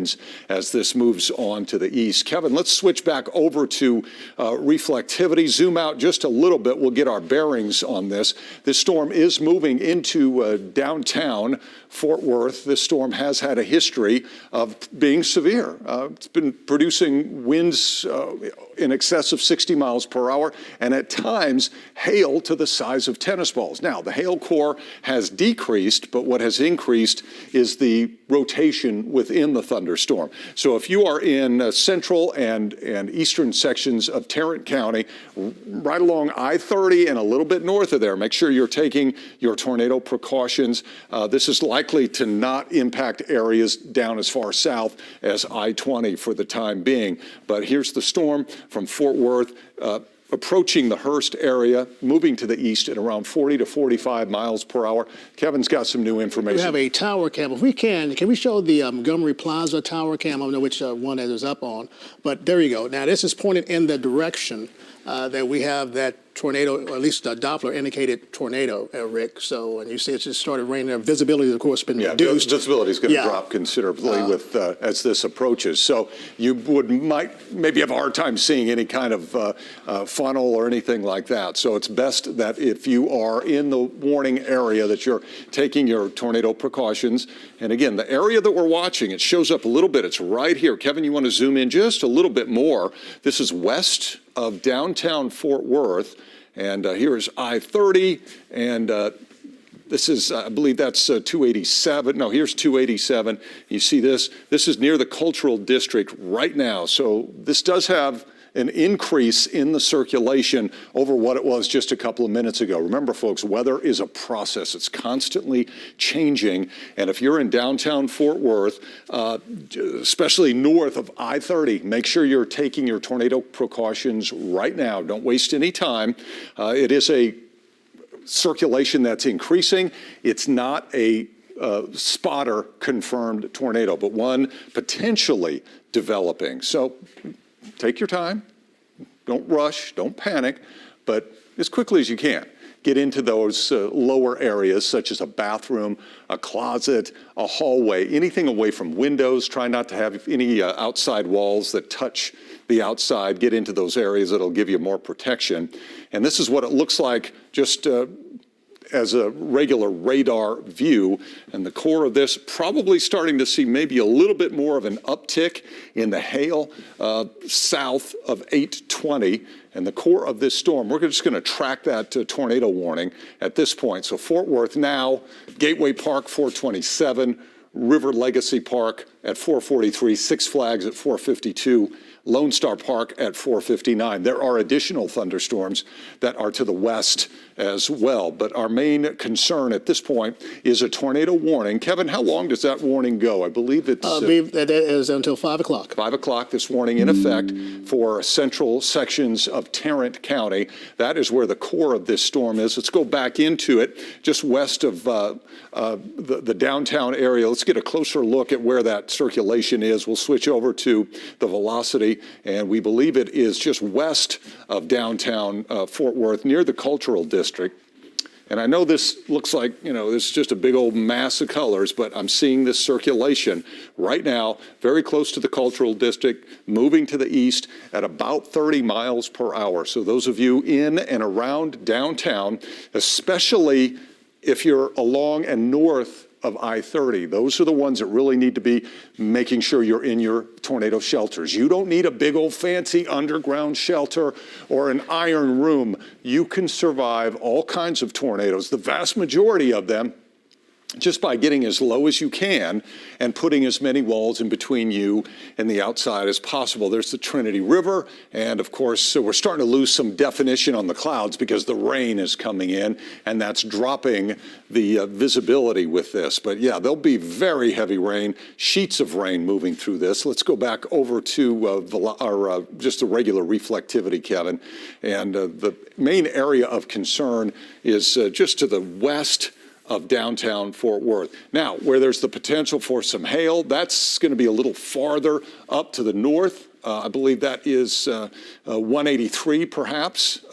winds as this moves on to the east. Kevin, let's switch back over to reflectivity. Zoom out just a little bit. We'll get our bearings on this. This storm is moving into downtown Fort Worth. This storm has had a history of being severe. It's been producing winds in excess of 60 miles per hour, and at times hail to the size of tennis balls. Now, the hail core has decreased, but what has increased is the rotation within the thunderstorm. So if you are in central and eastern sections of Tarrant County, right along I-30 and a little bit north of there, make sure you're taking your tornado precautions. This is likely to not impact areas down as far south as I-20 for the time being. But here's the storm from Fort Worth, approaching the Hearst area, moving to the east at around 40 to 45 miles per hour. Kevin's got some new information. We have a tower cam. If we can we show the Montgomery Plaza tower cam? I don't know which one that is up on, but there you go. Now, this is pointed in the direction that we have that tornado, or at least a Doppler indicated tornado, Rick. So, and you see it just started raining. Visibility, of course, been reduced. Visibility is going to drop considerably with as this approaches. So you might maybe have a hard time seeing any kind of funnel or anything like that. So it's best that if you are in the warning area that you're taking your tornado precautions. And again, the area that we're watching, it shows up a little bit. It's right here. Kevin, you want to zoom in just a little bit more. This is west of downtown Fort Worth. And here is I-30, and this is, I believe that's 287. No, here's 287. You see this? This is near the Cultural District right now. So this does have an increase in the circulation over what it was just a couple of minutes ago. Remember, folks, weather is a process. It's constantly changing. And if you're in downtown Fort Worth, especially north of I-30, make sure you're taking your tornado precautions right now. Don't waste any time. It is a circulation that's increasing. It's not a spotter confirmed tornado, but one potentially developing. So take your time, don't rush, don't panic, but as quickly as you can, get into those lower areas such as a bathroom, a closet, a hallway, anything away from windows. Try not to have any outside walls that touch the outside. Get into those areas that'll give you more protection. And this is what it looks like just as a regular radar view, and the core of this probably starting to see maybe a little bit more of an uptick in the hail south of 820. And the core of this storm, we're just going to track that tornado warning at this point. So Fort Worth now, Gateway Park 427, River Legacy Park at 443, Six Flags at 452, Lone Star Park at 459. There are additional thunderstorms that are to the west as well. But our main concern at this point is a tornado warning. Kevin, how long does that warning go? I believe it's... I believe that is until 5 o'clock. 5 o'clock, this warning in effect for central sections of Tarrant County. That is where the core of this storm is. Let's go back into it, just west of the downtown area. Let's get a closer look at where that circulation is. We'll switch over to the velocity, and we believe it is just west of downtown Fort Worth, near the Cultural District. And I know this looks like, this is just a big old mass of colors, but I'm seeing this circulation right now, very close to the Cultural District, moving to the east at about 30 miles per hour. So those of you in and around downtown, especially if you're along and north of I-30, those are the ones that really need to be making sure you're in your tornado shelters. You don't need a big old fancy underground shelter or an iron room. You can survive all kinds of tornadoes, the vast majority of them, just by getting as low as you can and putting as many walls in between you and the outside as possible. There's the Trinity River, and of course, so we're starting to lose some definition on the clouds because the rain is coming in, and that's dropping the visibility with this. But yeah, there'll be very heavy rain, sheets of rain moving through this. Let's go back over to just the regular reflectivity, Kevin. And the main area of concern is just to the west of downtown Fort Worth. Now, where there's the potential for some hail, that's going to be a little farther up to the north. I believe that is 183 perhaps,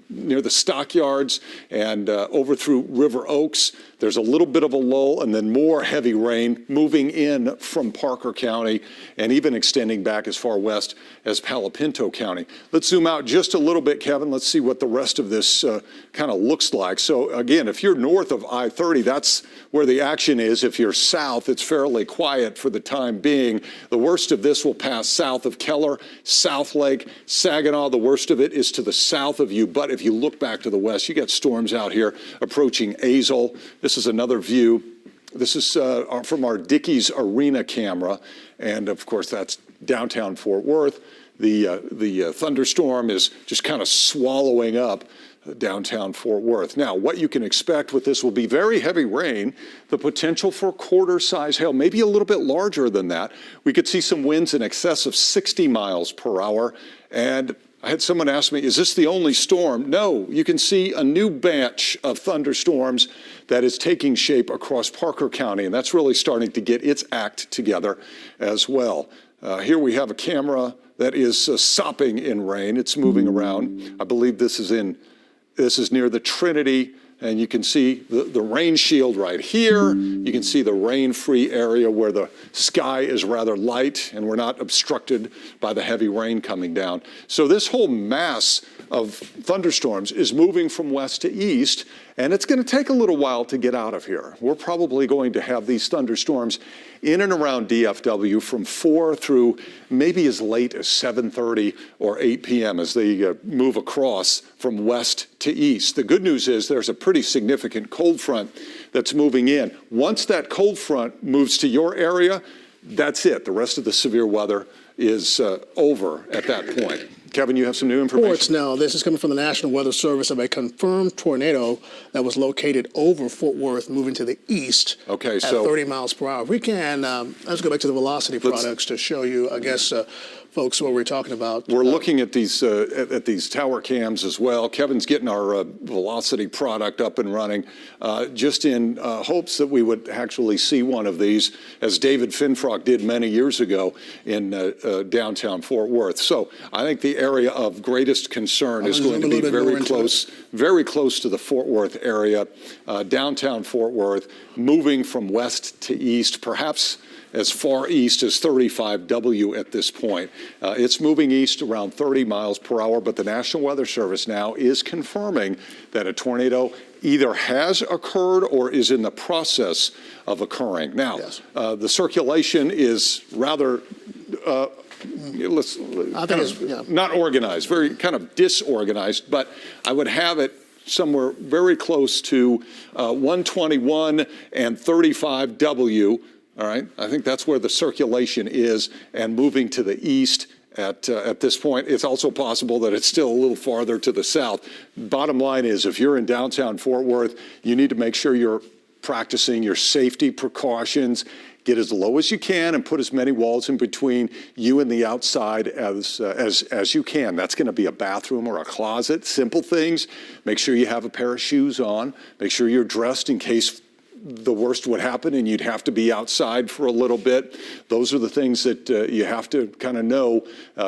near the stockyards and over through River Oaks. There's a little bit of a lull and then more heavy rain moving in from Parker County and even extending back as far west as Palo Pinto County. Let's zoom out just a little bit, Kevin. Let's see what the rest of this kind of looks like. So again, if you're north of I-30, that's where the action is. If you're south, it's fairly quiet for the time being. The worst of this will pass south of Keller, South Lake, Saginaw. The worst of it is to the south of you. But if you look back to the west, you got storms out here approaching Azle. This is another view. This is from our Dickies Arena camera. And of course, that's downtown Fort Worth. The thunderstorm is just kind of swallowing up downtown Fort Worth. Now, what you can expect with this will be very heavy rain, the potential for quarter-size hail, maybe a little bit larger than that. We could see some winds in excess of 60 miles per hour. And I had someone ask me, is this the only storm? No, you can see a new batch of thunderstorms that is taking shape across Parker County, and that's really starting to get its act together as well. Here we have a camera that is sopping in rain. It's moving around. I believe this is near the Trinity, and you can see the rain shield right here. You can see the rain-free area where the sky is rather light and we're not obstructed by the heavy rain coming down. So this whole mass of thunderstorms is moving from west to east, and it's going to take a little while to get out of here. We're probably going to have these thunderstorms in and around DFW from 4 through maybe as late as 7:30 or 8 p.m. as they move across from west to east. The good news is there's a pretty significant cold front that's moving in. Once that cold front moves to your area, that's it. The rest of the severe weather is over at that point. Kevin, you have some new information? Reports now, this is coming from the National Weather Service of a confirmed tornado that was located over Fort Worth, moving to the east at 30 miles per hour. If we can, let's go back to the velocity products to show you, I guess, folks, what we're talking about. We're looking at these tower cams as well. Kevin's getting our velocity product up and running just in hopes that we would actually see one of these, as David Finfrock did many years ago in downtown Fort Worth. So I think the area of greatest concern is going to be very close to the Fort Worth area, downtown Fort Worth, moving from west to east, perhaps as far east as 35W at this point. It's moving east around 30 miles per hour, but the National Weather Service now is confirming that a tornado either has occurred or is in the process of occurring. Now, the circulation is rather not organized, very kind of disorganized, but I would have it somewhere very close to 121 and 35W. All right, I think that's where the circulation is, and moving to the east at this point. It's also possible that it's still a little farther to the south. Bottom line is, if you're in downtown Fort Worth, you need to make sure you're practicing your safety precautions. Get as low as you can and put as many walls in between you and the outside as you can. That's going to be a bathroom or a closet, simple things. Make sure you have a pair of shoes on. Make sure you're dressed in case the worst would happen and you'd have to be outside for a little bit. Those are the things that you have to kind of know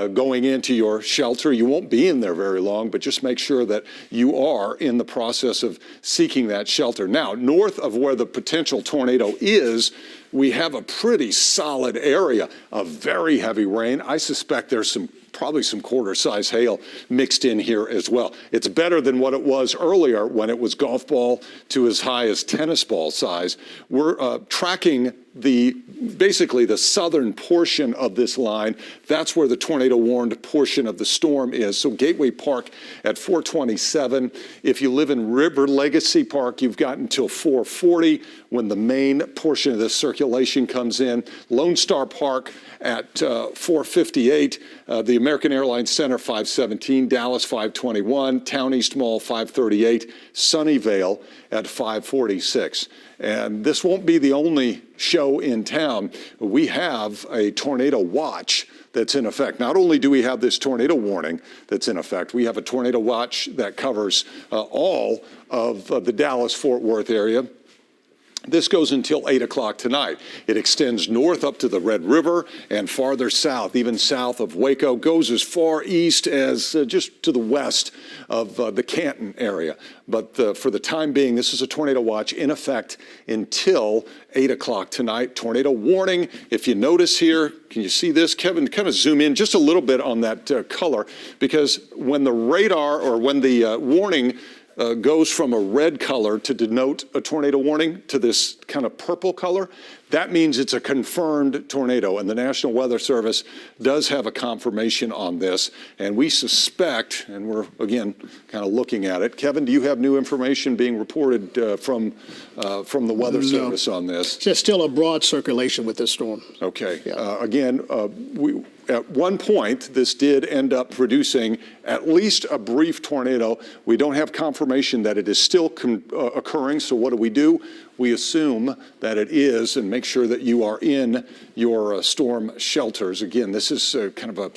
going into your shelter. You won't be in there very long, but just make sure that you are in the process of seeking that shelter. Now, north of where the potential tornado is, we have a pretty solid area of very heavy rain. I suspect there's probably some quarter-size hail mixed in here as well. It's better than what it was earlier when it was golf ball to as high as tennis ball size. We're tracking basically the southern portion of this line. That's where the tornado warned portion of the storm is. So Gateway Park at 427. If you live in River Legacy Park, you've got until 440 when the main portion of the circulation comes in. Lone Star Park at 458. The American Airlines Center 517. Dallas 521. Town East Mall 538. Sunnyvale at 546. And this won't be the only show in town. We have a tornado watch that's in effect. Not only do we have this tornado warning that's in effect, we have a tornado watch that covers all of the Dallas-Fort Worth area. This goes until 8 o'clock tonight. It extends north up to the Red River and farther south, even south of Waco, goes as far east as just to the west of the Canton area. But for the time being, this is a tornado watch in effect until 8 o'clock tonight. Tornado warning. If you notice here, can you see this? Kevin, kind of zoom in just a little bit on that color, because when the radar or when the warning goes from a red color to denote a tornado warning to this kind of purple color, that means it's a confirmed tornado. And the National Weather Service does have a confirmation on this. And we suspect, and we're, again, kind of looking at it. Kevin, do you have new information being reported from the Weather Service on this? Just still a broad circulation with this storm. Okay. Yeah. Again, at one point, this did end up producing at least a brief tornado. We don't have confirmation that it is still occurring, so what do? We assume that it is and make sure that you are in your storm shelters. Again, this is kind of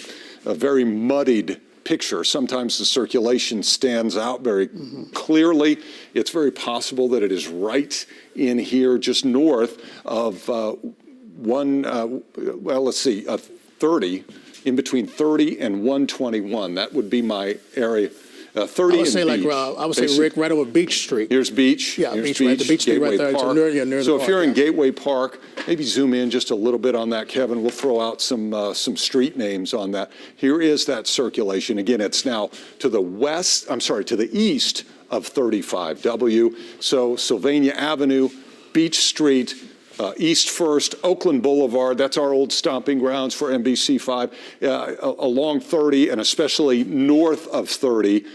a very muddied picture. Sometimes the circulation stands out very clearly. It's very possible that it is right in here just north of 30, in between 30 and 121. That would be my area. 30 I would say and Beach. say, Rick, right over Beach Street. Here's Beach. Yeah, Here's Beach, right. The Beach Street Gateway right there. Park. Near the So if park, you're in yeah. Gateway Park, maybe zoom in just a little bit on that, Kevin. We'll throw out some street names on that. Here is that circulation. Again, it's now to the to the east of 35W. So Sylvania Avenue, Beach Street, East First, Oakland Boulevard, that's our old stomping grounds for NBC5, along 30 and especially north of 30.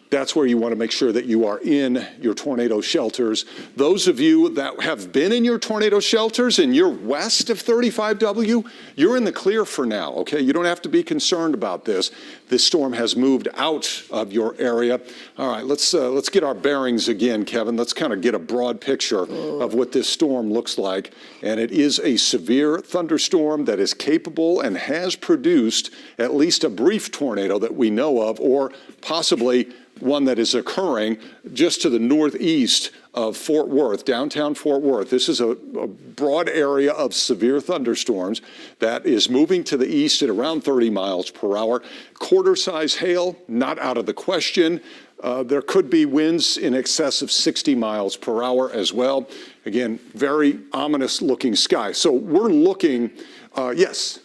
That's where you want to make sure that you are in your tornado shelters. Those of you that have been in your tornado shelters and you're west of 35W, you're in the clear for now, okay? You don't have to be concerned about this. This storm has moved out of your area. All right, let's get our bearings again, Kevin. Let's kind of get a broad picture of what this storm looks like. And it is a severe thunderstorm that is capable and has produced at least a brief tornado that we know of, or possibly one that is occurring just to the northeast of Fort Worth, downtown Fort Worth. This is a broad area of severe thunderstorms that is moving to the east at around 30 miles per hour. Quarter-size hail, not out of the question. There could be winds in excess of 60 miles per hour as well. Again, very ominous-looking sky. So we're looking, yes.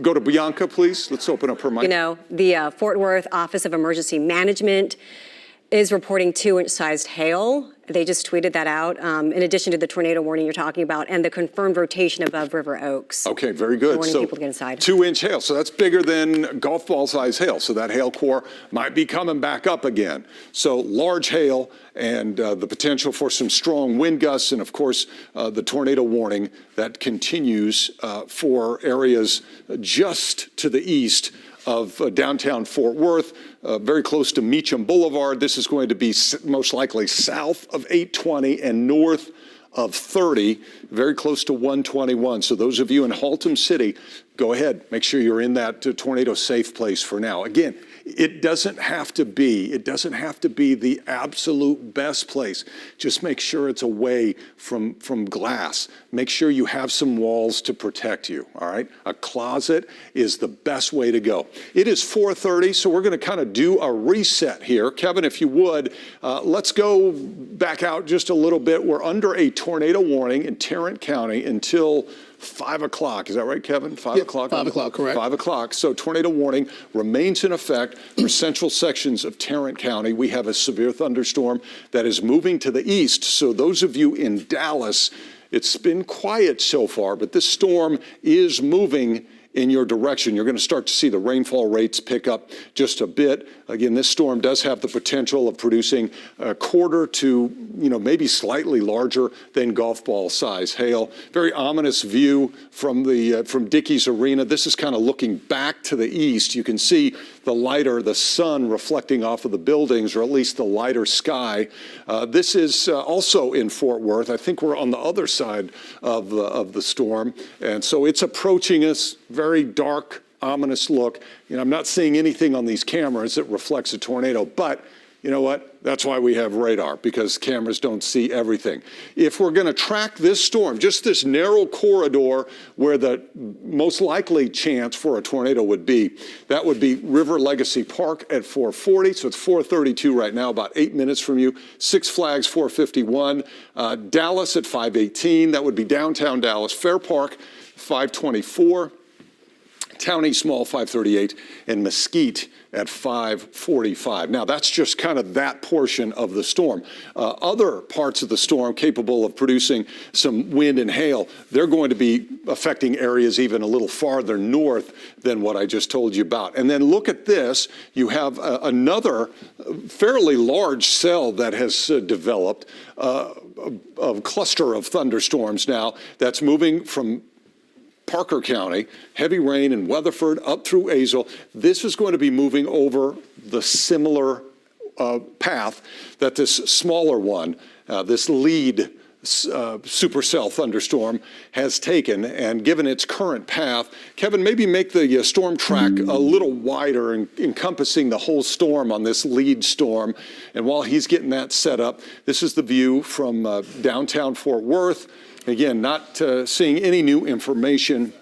Go to Bianca, please. Let's open up her mic. You know, the Fort Worth Office of Emergency Management is reporting 2-inch-sized hail. They just tweeted that out, in addition to the tornado warning you're talking about and the confirmed rotation above River Oaks. Okay, very good. Warning So people to get inside. 2-inch hail. So that's bigger than golf ball size hail. So that hail core might be coming back up again. So large hail and the potential for some strong wind gusts, and of course the tornado warning that continues for areas just to the east of downtown Fort Worth, very close to Meacham Boulevard. This is going to be most likely south of 820 and north of 30, very close to 121. So those of you in Haltom City, go ahead, make sure you're in that tornado safe place for now. Again, it doesn't have to be the absolute best place. Just make sure it's away from glass. Make sure you have some walls to protect you, all right? A closet is the best way to go. It is 4:30, so we're gonna kind of do a reset here. Kevin, if you would, let's go back out just a little bit. We're under a tornado warning in Tarrant County until 5 o'clock. Is that right, Kevin? 5 o'clock? 5 o'clock, correct. 5 o'clock. So tornado warning remains in effect for central sections of Tarrant County. We have a severe thunderstorm that is moving to the east. So those of you in Dallas, it's been quiet so far, but this storm is moving in your direction. You're going to start to see the rainfall rates pick up just a bit. Again, this storm does have the potential of producing a quarter to, maybe slightly larger than golf ball size hail. Very ominous view from Dickey's Arena. This is kind of looking back to the east. You can see the sun reflecting off of the buildings, or at least the lighter sky. This is also in Fort Worth. I think we're on the other side of the storm. And so it's approaching us, very dark, ominous look. I'm not seeing anything on these cameras that reflects a tornado, but You know what? That's why we have radar, because cameras don't see everything. If we're going to track this storm, just this narrow corridor where the most likely chance for a tornado would be, that would be River Legacy Park at 4:40. So it's 4:32 right now, about 8 minutes from you. Six Flags, 4:51. Dallas at 5:18. That would be downtown Dallas. Fair Park, 5:24. Town East Mall, 5:38, and Mesquite at 5:45. Now, that's just kind of that portion of the storm. Other parts of the storm capable of producing some wind and hail, they're going to be affecting areas even a little farther north than what I just told you about. And then look at this. You have another fairly large cell that has developed, a cluster of thunderstorms now that's moving from Parker County, heavy rain in Weatherford up through Azle. This is going to be moving over the similar path that this smaller one, this lead supercell thunderstorm has taken, and given its current path, Kevin, maybe make the storm track a little wider and encompassing the whole storm on this lead storm. And while he's getting that set up, this is the view from downtown Fort Worth. Again, not seeing any new information.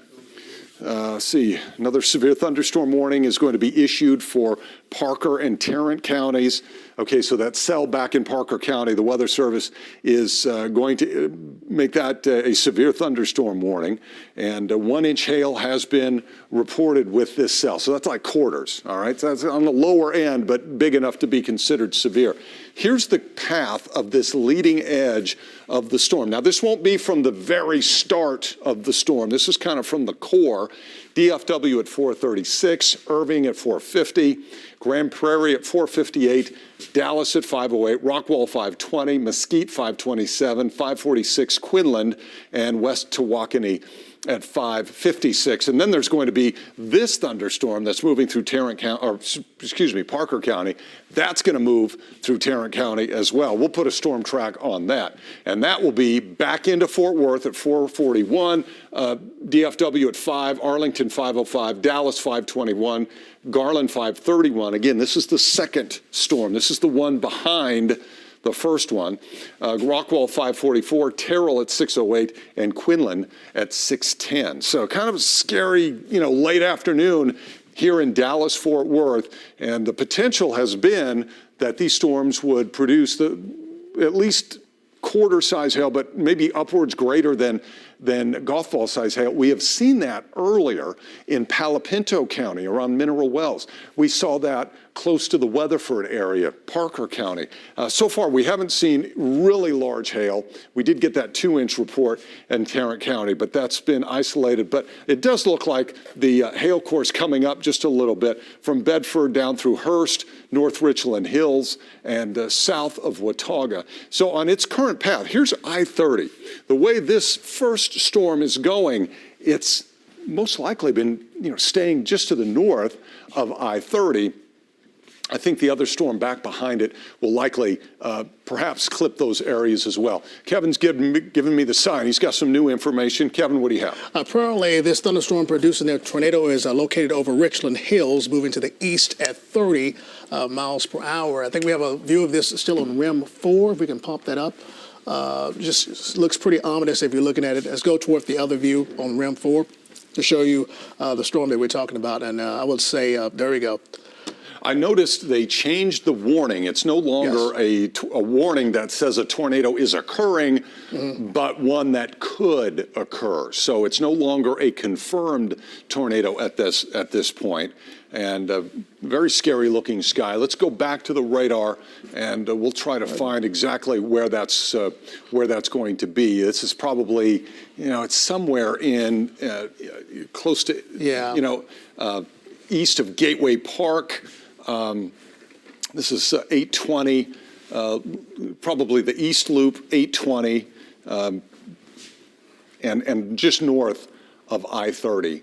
See, another severe thunderstorm warning is going to be issued for Parker and Tarrant counties. Okay, so that cell back in Parker County, the Weather Service is going to make that a severe thunderstorm warning. And 1-inch hail has been reported with this cell. So that's like quarters, all right? So that's on the lower end, but big enough to be considered severe. Here's the path of this leading edge of the storm. Now, this won't be from the very start of the storm. This is kind of from the core. DFW at 4:36, Irving at 4:50, Grand Prairie at 4:58, Dallas at 5:08, Rockwall 5:20, Mesquite 5:27, 5:46 Quinlan, and West Tawakoni at 5:56. And then there's going to be this thunderstorm that's moving through Parker County. That's going to move through Tarrant County as well. We'll put a storm track on that. And that will be back into Fort Worth at 4:41, DFW at 5, Arlington 5:05, Dallas 5:21, Garland 5:31. Again, this is the second storm. This is the one behind the first one. Rockwall 5:44, Terrell at 6:08, and Quinlan at 6:10. So kind of a scary, late afternoon here in Dallas, Fort Worth. And the potential has been that these storms would produce at least quarter-size hail, but maybe upwards greater than golf ball size hail. We have seen that earlier in Palo Pinto County around Mineral Wells. We saw that close to the Weatherford area, Parker County. So far, we haven't seen really large hail. We did get that 2-inch report in Tarrant County, but that's been isolated. But it does look like the hail course coming up just a little bit from Bedford down through Hearst, North Richland Hills, and south of Watauga. So on its current path, here's I-30. The way this first storm is going, it's most likely been staying just to the north of I-30. I think the other storm back behind it will likely perhaps clip those areas as well. Kevin's given me the sign. He's got some new information. Kevin, what do you have? Apparently, this thunderstorm producing a tornado is located over Richland Hills, moving to the east at 30 miles per hour. I think we have a view of this still on REM 4, if we can pop that up. Just looks pretty ominous if you're looking at it. Let's go toward the other view on REM 4 to show you the storm that we're talking about. And I would say, there we go. I noticed they changed the warning. It's no longer a warning that says a tornado is occurring, but one that could occur. So it's no longer a confirmed tornado at this point. And a very scary looking sky. Let's go back to the radar, and we'll try to find exactly where that's going to be. This is probably, it's somewhere in close to, east of Gateway Park. This is 820, probably the East Loop, 820, and just north of I-30.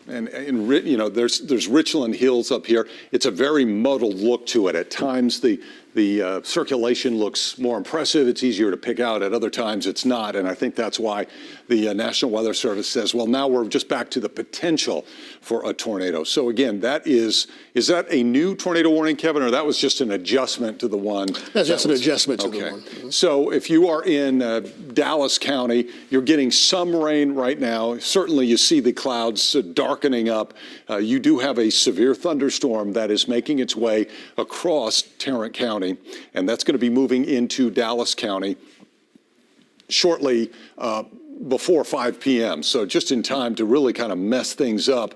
And there's Richland Hills up here. It's a very muddled look to it. At times, the the circulation looks more impressive. It's easier to pick out. At other times, it's not. And I think that's why the National Weather Service says, well, now we're just back to the potential for a tornado. So again, is that a new tornado warning, Kevin, or that was just an adjustment to the one? That's just an adjustment to the Okay. one. Mm-hmm. So if you are in Dallas County, you're getting some rain right now. Certainly you see the clouds darkening up. You do have a severe thunderstorm that is making its way across Tarrant County, and that's going to be moving into Dallas County shortly before 5 p.m. So just in time to really kind of mess things up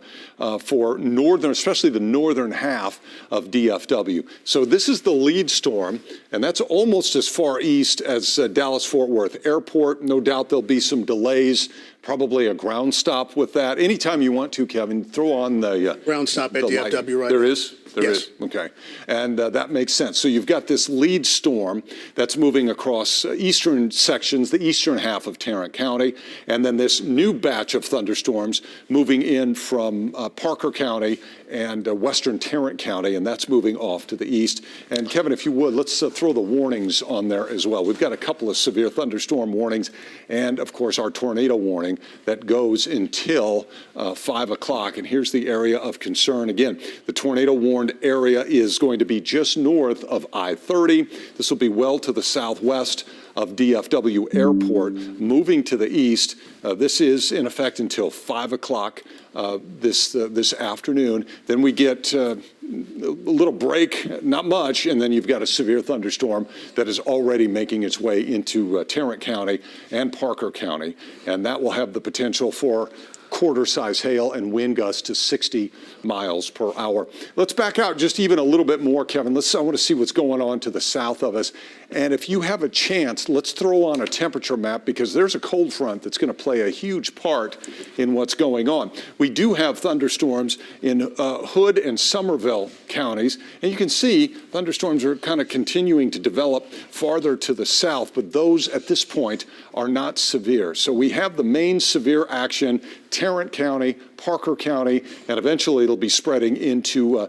for northern, especially the northern half of DFW. So this is the lead storm, and that's almost as far east as Dallas-Fort Worth Airport. No doubt there'll be some delays, probably a ground stop with that. Anytime you want to, Kevin, throw on the Ground stop at the DFW light. right There now. is? There Yes. is? Okay. And that makes sense. So you've got this lead storm that's moving across eastern sections, the eastern half of Tarrant County, and then this new batch of thunderstorms moving in from Parker County and western Tarrant County, and that's moving off to the east. And Kevin, if you would, let's throw the warnings on there as well. We've got a couple of severe thunderstorm warnings and, of course, our tornado warning that goes until 5 o'clock. And here's the area of concern. Again, the tornado warning area is going to be just north of I-30. This will be well to the southwest of DFW Airport. Moving to the east, this is in effect until 5 o'clock this afternoon. Then we get a little break, not much, and then you've got a severe thunderstorm that is already making its way into Tarrant County and Parker County, and that will have the potential for quarter-size hail and wind gusts to 60 miles per hour. Let's back out just even a little bit more, Kevin. I want to see what's going on to the south of us. And if you have a chance, let's throw on a temperature map because there's a cold front that's going to play a huge part in what's going on. We do have thunderstorms in Hood and Somerville counties, and you can see thunderstorms are kind of continuing to develop farther to the south, but those at this point are not severe. So we have the main severe action, Tarrant County, Parker County, and eventually it'll be spreading into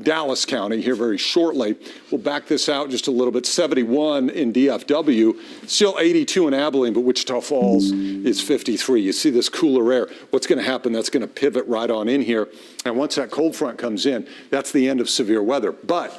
Dallas County here very shortly. We'll back this out just a little bit. 71 in DFW, still 82 in Abilene, but Wichita Falls is 53. You see this cooler air. What's going to happen? That's going to pivot right on in here. And once that cold front comes in, that's the end of severe weather. But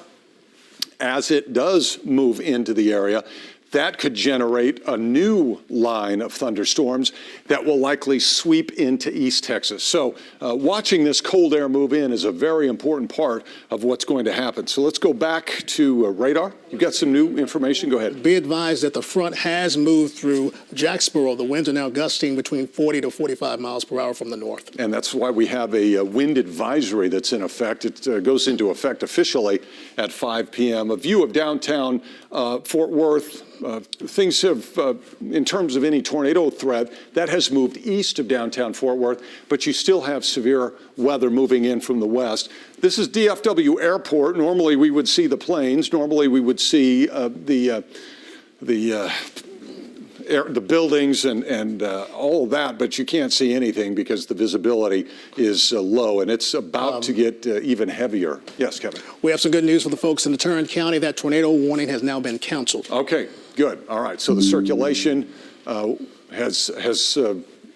as it does move into the area, that could generate a new line of thunderstorms that will likely sweep into East Texas. So watching this cold air move in is a very important part of what's going to happen. So let's go back to radar. You've got some new information. Go ahead. Be advised that the front has moved through Jacksboro. The winds are now gusting between 40 to 45 miles per hour from the north. And that's why we have a wind advisory that's in effect. It goes into effect officially at 5 p.m. A view of downtown Fort Worth. Things have, in terms of any tornado threat, that has moved east of downtown Fort Worth, but you still have severe weather moving in from the west. This is DFW Airport. Normally we would see the planes. Normally we would see the buildings and all of that, but you can't see anything because the visibility is low, and it's about to get even heavier. Yes, Kevin. We have some good news for the folks in the Tarrant County. That tornado warning has now been canceled. Okay, good. All right. So the circulation has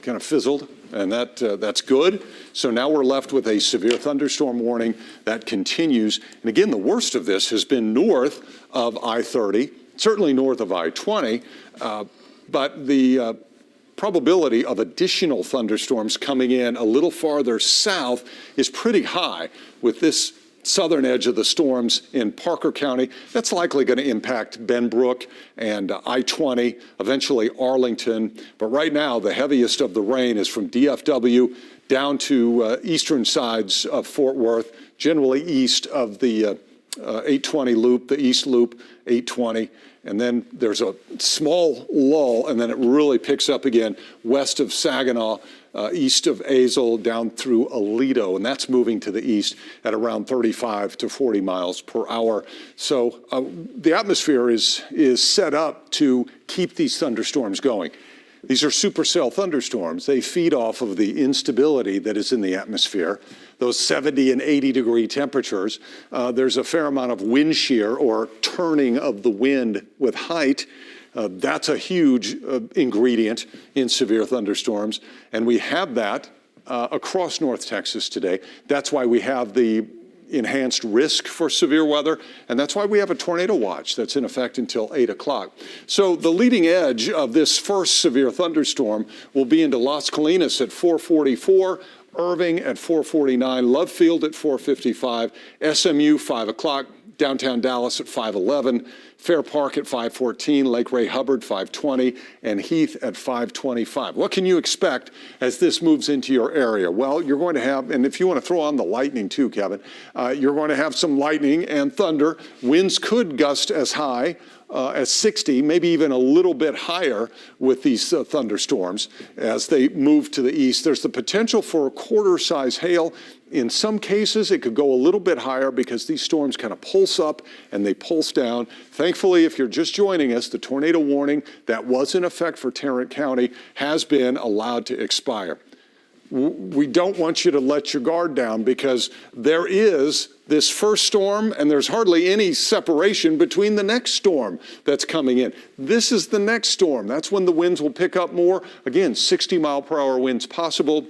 kind of fizzled, and that's good. So now we're left with a severe thunderstorm warning that continues. And again, the worst of this has been north of I-30, certainly north of I-20. But the probability of additional thunderstorms coming in a little farther south is pretty high with this southern edge of the storms in Parker County. That's likely going to impact Benbrook and I-20, eventually Arlington. But right now, the heaviest of the rain is from DFW down to eastern sides of Fort Worth, generally east of the 820 loop, the east loop, 820. And then there's a small lull, and then it really picks up again west of Saginaw, east of Azle, down through Aledo, and that's moving to the east at around 35 to 40 miles per hour. So the atmosphere is set up to keep these thunderstorms going. These are supercell thunderstorms. They feed off of the instability that is in the atmosphere, those 70 and 80 degree temperatures. There's a fair amount of wind shear or turning of the wind with height. That's a huge ingredient in severe thunderstorms, and we have that across North Texas today. That's why we have the enhanced risk for severe weather, and that's why we have a tornado watch that's in effect until 8 o'clock. So the leading edge of this first severe thunderstorm will be into Las Colinas at 4:44, Irving at 4:49, Love Field at 4:55, SMU 5 o'clock, downtown Dallas at 5:11, Fair Park at 5:14, Lake Ray Hubbard 5:20, and Heath at 5:25. What can you expect as this moves into your area? Well, you're going to have, and if you want to throw on the lightning too, Kevin, you're going to have some lightning and thunder. Winds could gust as high as 60, maybe even a little bit higher with these thunderstorms as they move to the east. There's the potential for quarter-size hail. In some cases, it could go a little bit higher because these storms kind of pulse up and they pulse down. Thankfully, if you're just joining us, the tornado warning that was in effect for Tarrant County has been allowed to expire. We don't want you to let your guard down because there is this first storm and there's hardly any separation between the next storm that's coming in. This is the next storm. That's when the winds will pick up more. Again, 60-mile-per-hour winds possible.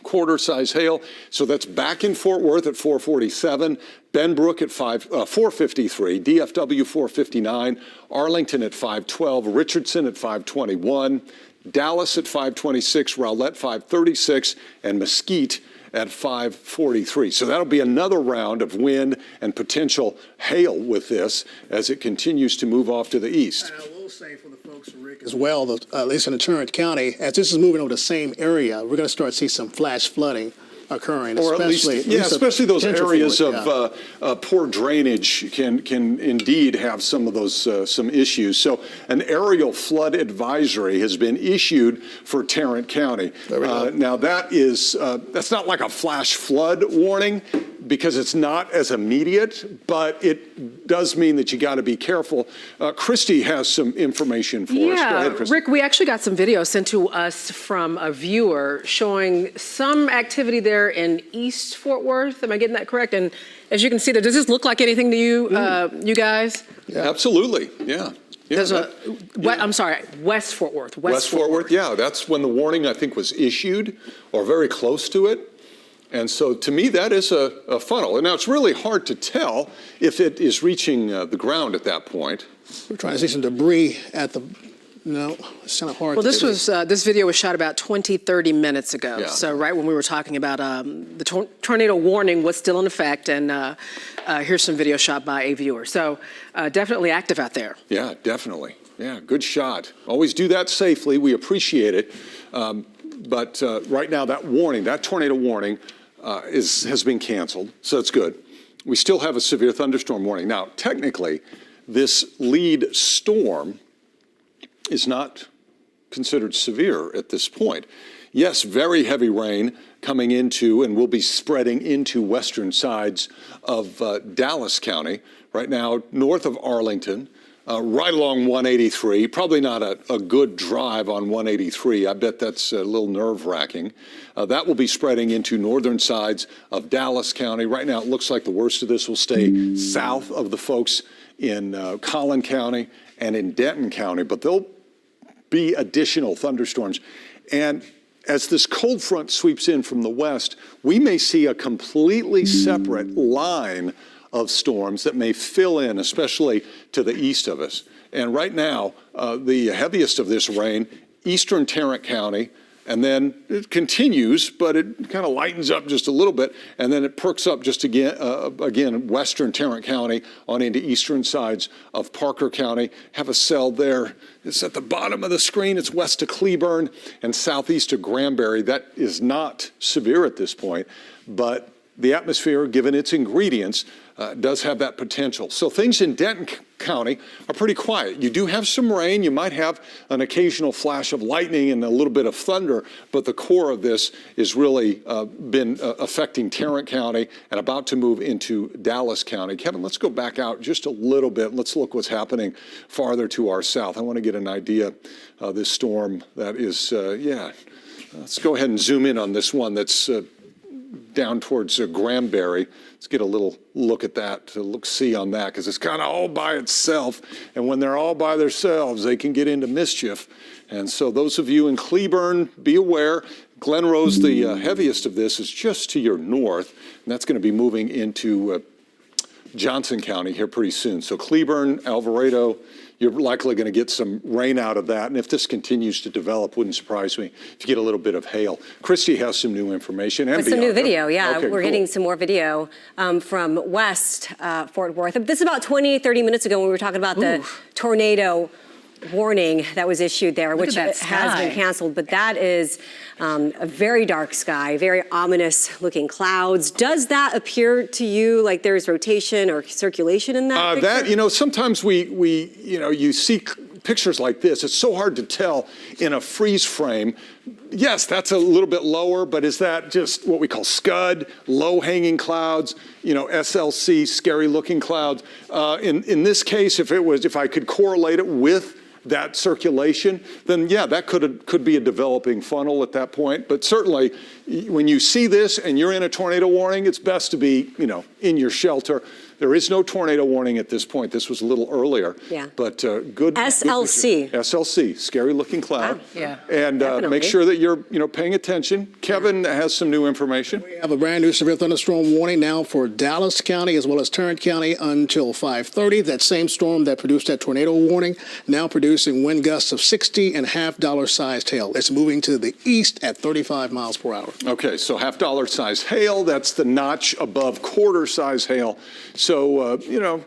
Quarter-size hail. So that's back in Fort Worth at 4:47, Benbrook at 4:53, DFW 4:59, Arlington at 5:12, Richardson at 5:21, Dallas at 5:26, Rowlett 5:36, and Mesquite at 5:43. So that'll be another round of wind and potential hail with this as it continues to move off to the east. And I will say for the folks, Rick, as well, at least in Tarrant County, as this is moving over the same area, we're going to start to see some flash flooding occurring, or especially those areas of poor drainage can indeed have some of those some issues. So an aerial flood advisory has been issued for Tarrant County. Now that is that's not like a flash flood warning because it's not as immediate, but it does mean that you got to be careful. Christy has some information for us. Go ahead, Christy. Rick, we actually got some video sent to us from a viewer showing some activity there in East Fort Worth. Am I getting that correct? And as you can see there, does this look like anything to you, you guys? Yeah. Absolutely, yeah. There's I'm sorry, West Fort Worth. West Fort Worth, yeah. That's when the warning, I think, was issued or very close to it. And so to me, that is a funnel. And now it's really hard to tell if it is reaching the ground at that point. We're trying to see some debris at the, no, it's kind of hard. Well, this video was shot about 20-30 minutes ago. Yeah. So right when we were talking about the tornado warning was still in effect. And here's some video shot by a viewer. So definitely active out there. Yeah, definitely. Yeah, good shot. Always do that safely. We appreciate it. But right now, that warning, that tornado warning, has been canceled, so that's good. We still have a severe thunderstorm warning. Now, technically, this lead storm is not considered severe at this point. Yes, very heavy rain coming into and will be spreading into western sides of Dallas County. Right now, north of Arlington, right along 183, probably not a good drive on 183. I bet that's a little nerve-wracking. That will be spreading into northern sides of Dallas County. Right now, it looks like the worst of this will stay south of the folks in Collin County and in Denton County, but there'll be additional thunderstorms. And as this cold front sweeps in from the west, we may see a completely separate line of storms that may fill in, especially to the east of us. And right now, the heaviest of this rain, eastern Tarrant County, and then it continues, but it kind of lightens up just a little bit, and then it perks up just again, western Tarrant County on into eastern sides of Parker County. Have a cell there. It's at the bottom of the screen. It's west of Cleburne and southeast of Granbury. That is not severe at this point, but the atmosphere, given its ingredients, does have that potential. So things in Denton County are pretty quiet. You do have some rain. You might have an occasional flash of lightning and a little bit of thunder, but the core of this is really been affecting Tarrant County and about to move into Dallas County. Kevin, let's go back out just a little bit. Let's look what's happening farther to our south. I want to get an idea of this storm that is, let's go ahead and zoom in on this one that's down towards Granbury. Let's get a little look at that, to see on that, because it's kind of all by itself. And when they're all by themselves, they can get into mischief. And so those of you in Cleburne, be aware. Glen Rose, the heaviest of this, is just to your north, and that's going to be moving into Johnson County here pretty soon. So Cleburne, Alvarado, you're likely going to get some rain out of that. And if this continues to develop, wouldn't surprise me if you get a little bit of hail. Christy has some new information. And some new video, yeah. Okay, We're getting some more video from West Fort Worth. This is about 20, 30 minutes ago when we were talking about the tornado warning that was issued there, which has been canceled. But that is a very dark sky, very ominous looking clouds. Does that appear to you like there's rotation or circulation in that picture? Sometimes you see pictures like this. It's so hard to tell in a freeze frame. Yes, that's a little bit lower, but is that just what we call scud, low-hanging clouds, SLC, scary-looking clouds? In this case, if I could correlate it with that circulation, then yeah, that could be a developing funnel at that point. But certainly, when you see this and you're in a tornado warning, it's best to be, in your shelter. There is no tornado warning at this point. This was a little earlier. Yeah. But good. SLC. SLC, scary looking cloud. Wow. Yeah. And make sure that you're, paying attention. Kevin has some new information. We have a brand new severe thunderstorm warning now for Dallas County as well as Tarrant County until 5:30. That same storm that produced that tornado warning now producing wind gusts of 60 and $half sized hail. It's moving to the east at 35 miles per hour. Okay, so $half size hail. That's the notch above quarter size hail. So,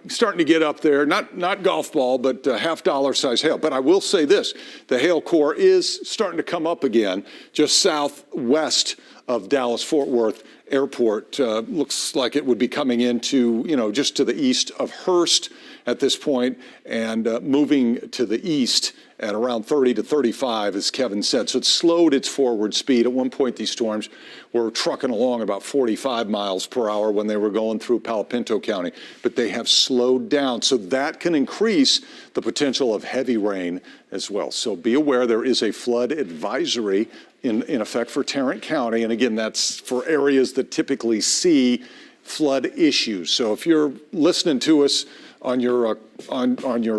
starting to get up there, not golf ball, but $half size hail. But I will say this, the hail core is starting to come up again, just southwest of Dallas-Fort Worth Airport. Looks like it would be coming into, just to the east of Hurst at this point and moving to the east at around 30 to 35, as Kevin said. So it slowed its forward speed. At one point, these storms were trucking along about 45 miles per hour when they were going through Palo Pinto County, but they have slowed down. So that can increase the potential of heavy rain as well. So be aware there is a flood advisory in effect for Tarrant County. And again, that's for areas that typically see flood issues. So if you're listening to us on your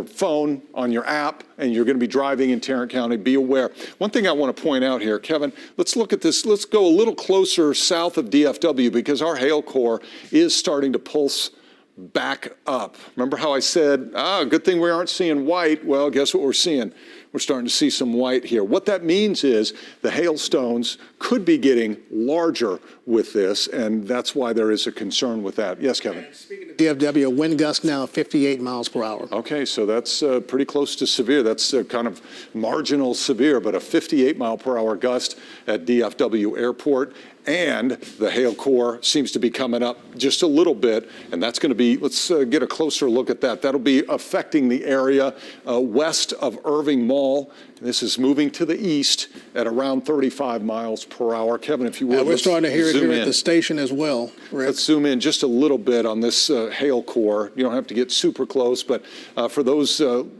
phone, on your app, and you're going to be driving in Tarrant County, be aware. One thing I want to point out here, Kevin, let's look at this. Let's go a little closer south of DFW because our hail core is starting to pulse back up. Remember how I said, good thing we aren't seeing white? Well, guess what we're seeing? We're starting to see some white here. What that means is the hailstones could be getting larger with this, and that's why there is a concern with that. Yes, Kevin? Speaking of DFW, wind gust now 58 miles per hour. Okay, so that's pretty close to severe. That's kind of marginal severe, but a 58 mile per hour gust at DFW Airport. And the hail core seems to be coming up just a little bit, and that's going to be, let's get a closer look at that. That'll be affecting the area west of Irving Mall. This is moving to the east at around 35 miles per hour. Kevin, if you would, we're starting to hear it here at the station as well, Rick. Let's zoom in just a little bit on this hail core. You don't have to get super close, but for those, along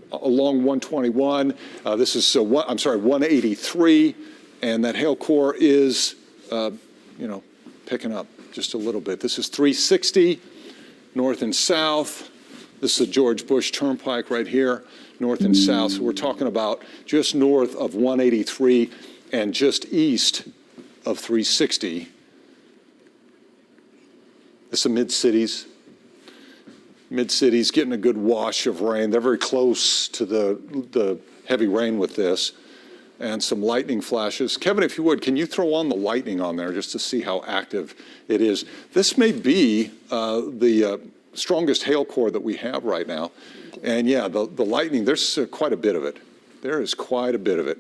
121, this is 183. And that hail core is, picking up just a little bit. This is 360, north and south. This is the George Bush Turnpike right here, north and south. So we're talking about just north of 183 and just east of 360. This is mid-cities. Mid-cities getting a good wash of rain. They're very close to the heavy rain with this. And some lightning flashes. Kevin, if you would, can you throw on the lightning on there just to see how active it is? This may be the strongest hail core that we have right now. And yeah, the lightning, there's quite a bit of it. There is quite a bit of it.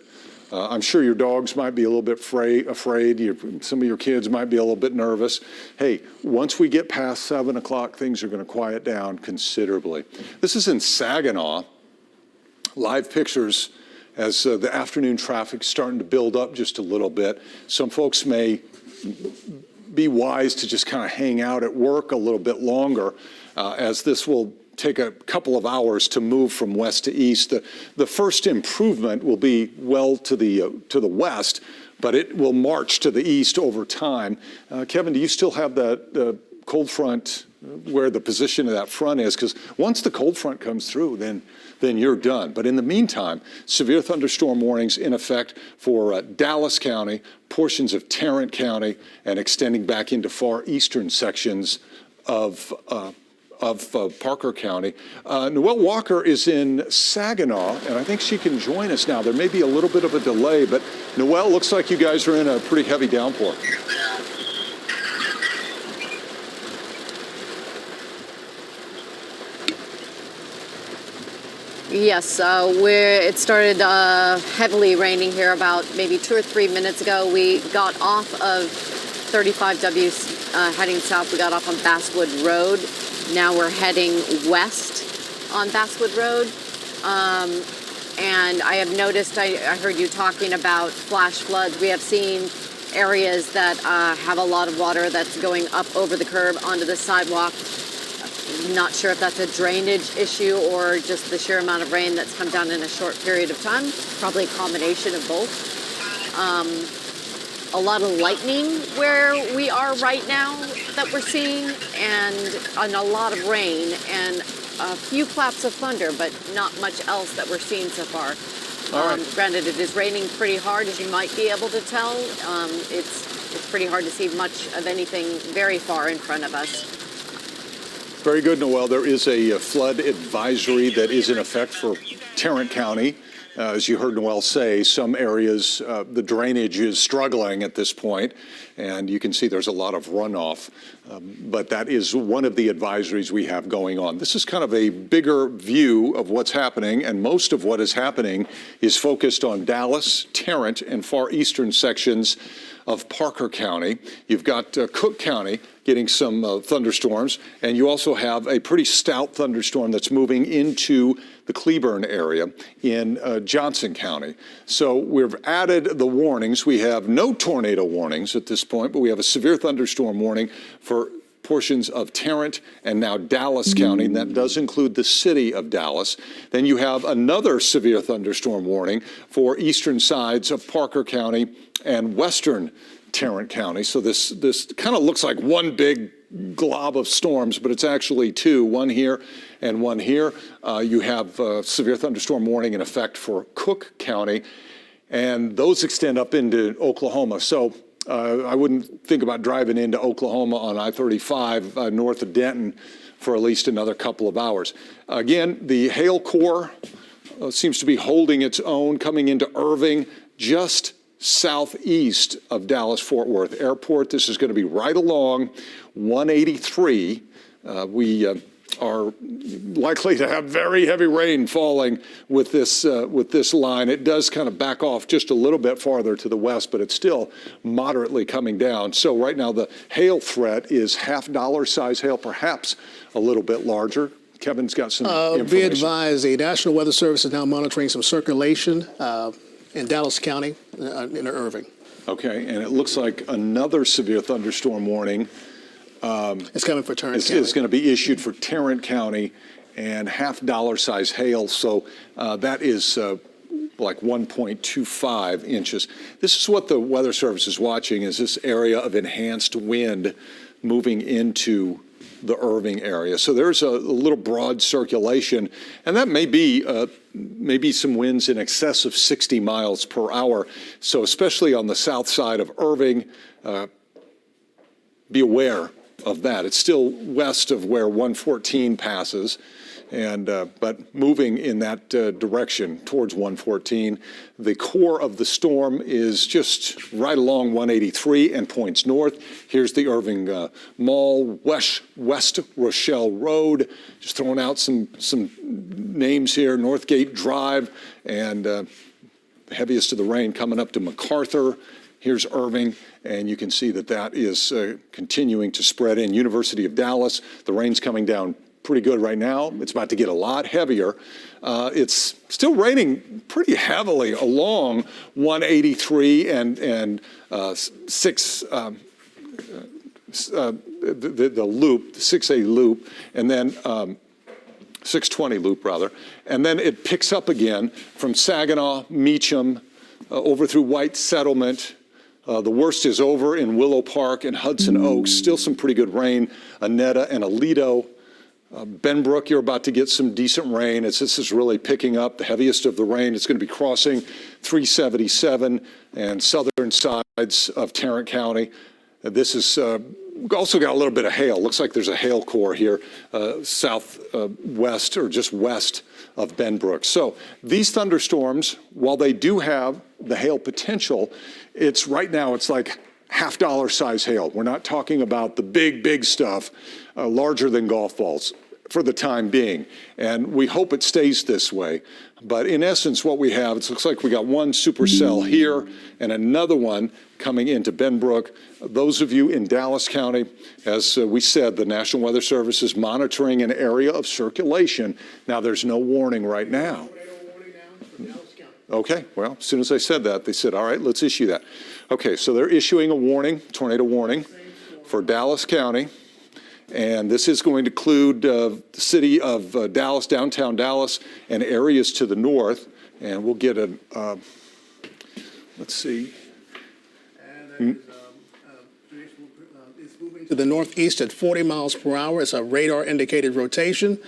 I'm sure your dogs might be a little bit afraid. Some of your kids might be a little bit nervous. Hey, once we get past 7 o'clock, things are going to quiet down considerably. This is in Saginaw. Live pictures as the afternoon traffic's starting to build up just a little bit. Some folks may be wise to just kind of hang out at work a little bit longer, as this will take a couple of hours to move from west to east. The first improvement will be well to the west, but it will march to the east over time. Kevin, do you still have that cold front where the position of that front is? Because once the cold front comes through, then you're done. But in the meantime, severe thunderstorm warnings in effect for Dallas County, portions of Tarrant County, and extending back into far eastern sections of Parker County. Noelle Walker is in Saginaw, and I think she can join us now. There may be a little bit of a delay, but Noelle, looks like you guys are in a pretty heavy downpour. Yes, it started heavily raining here about maybe 2 or 3 minutes ago. We got off of 35W heading south. We got off on Basswood Road. Now we're heading west on Basswood Road. And I have noticed, I heard you talking about flash floods. We have seen areas that have a lot of water that's going up over the curb onto the sidewalk. Not sure if that's a drainage issue or just the sheer amount of rain that's come down in a short period of time. Probably a combination of both. A lot of lightning where we are right now that we're seeing, and a lot of rain and a few claps of thunder, but not much else that we're seeing so far. Granted, it is raining pretty hard, as you might be able to tell. It's pretty hard to see much of anything very far in front of us. Very good, Noelle. There is a flood advisory that is in effect for Tarrant County. As you heard Noelle say, some areas, the drainage is struggling at this point, and you can see there's a lot of runoff. But that is one of the advisories we have going on. This is kind of a bigger view of what's happening, and most of what is happening is focused on Dallas, Tarrant, and far eastern sections of Parker County. You've got Cook County getting some thunderstorms, and you also have a pretty stout thunderstorm that's moving into the Cleburne area in Johnson County. So we've added the warnings. We have no tornado warnings at this point, but we have a severe thunderstorm warning for portions of Tarrant and now Dallas County, and that does include the city of Dallas. Then you have another severe thunderstorm warning for eastern sides of Parker County and western Tarrant County. So this kind of looks like one big glob of storms, but it's actually two, one here and one here. You have a severe thunderstorm warning in effect for Cook County, and those extend up into Oklahoma. So I wouldn't think about driving into Oklahoma on I-35 north of Denton for at least another couple of hours. Again, the hail core seems to be holding its own, coming into Irving, just southeast of Dallas-Fort Worth Airport. This is going to be right along 183. We are likely to have very heavy rain falling with this line. It does kind of back off just a little bit farther to the west, but it's still moderately coming down. So right now the hail threat is $half size hail, perhaps a little bit larger. Kevin's got some information. Be advised, the National Weather Service is now monitoring some circulation in Dallas County, in Irving. Okay, and it looks like another severe thunderstorm warning It's coming for Tarrant County. It's going to be issued for Tarrant County, and $half size hail. So that is like 1.25 inches. This is what the Weather Service is watching, is this area of enhanced wind moving into the Irving area. So there's a little broad circulation, and that may be some winds in excess of 60 miles per hour. So especially on the south side of Irving, be aware of that. It's still west of where 114 passes, and but moving in that direction towards 114. The core of the storm is just right along 183 and points north. Here's the Irving Mall, West Rochelle Road. Just throwing out some names here, Northgate Drive, and heaviest of the rain coming up to MacArthur. Here's Irving, and you can see that that is continuing to spread in. University of Dallas, the rain's coming down pretty good right now. It's about to get a lot heavier. It's still raining pretty heavily along 183 and 6, the loop, the 6A loop, and then 620 loop rather. And then it picks up again from Saginaw, Meacham, over through White Settlement. The worst is over in Willow Park and Hudson Oaks. Still some pretty good rain. Annetta and Aledo. Benbrook, you're about to get some decent rain. This is really picking up the heaviest of the rain. It's going to be crossing 377 and southern sides of Tarrant County. This is also got a little bit of hail. Looks like there's a hail core here southwest or just west of Benbrook. So these thunderstorms, while they do have the hail potential, it's right now it's like half-dollar size hail. We're not talking about the big stuff, larger than golf balls for the time being. And we hope it stays this way. But in essence, what we have, it looks like we got one supercell here and another one coming into Benbrook. Those of you in Dallas County, as we said, the National Weather Service is monitoring an area of circulation. Now, there's no warning right now. Okay, well, as soon as I said that, they said, all right, let's issue that. Okay, so they're issuing a warning, tornado warning for Dallas County. And this is going to include the city of Dallas, downtown Dallas, and areas to the north. And we'll get a, let's see. It's moving to the northeast at 40 miles per hour. It's a radar indicated rotation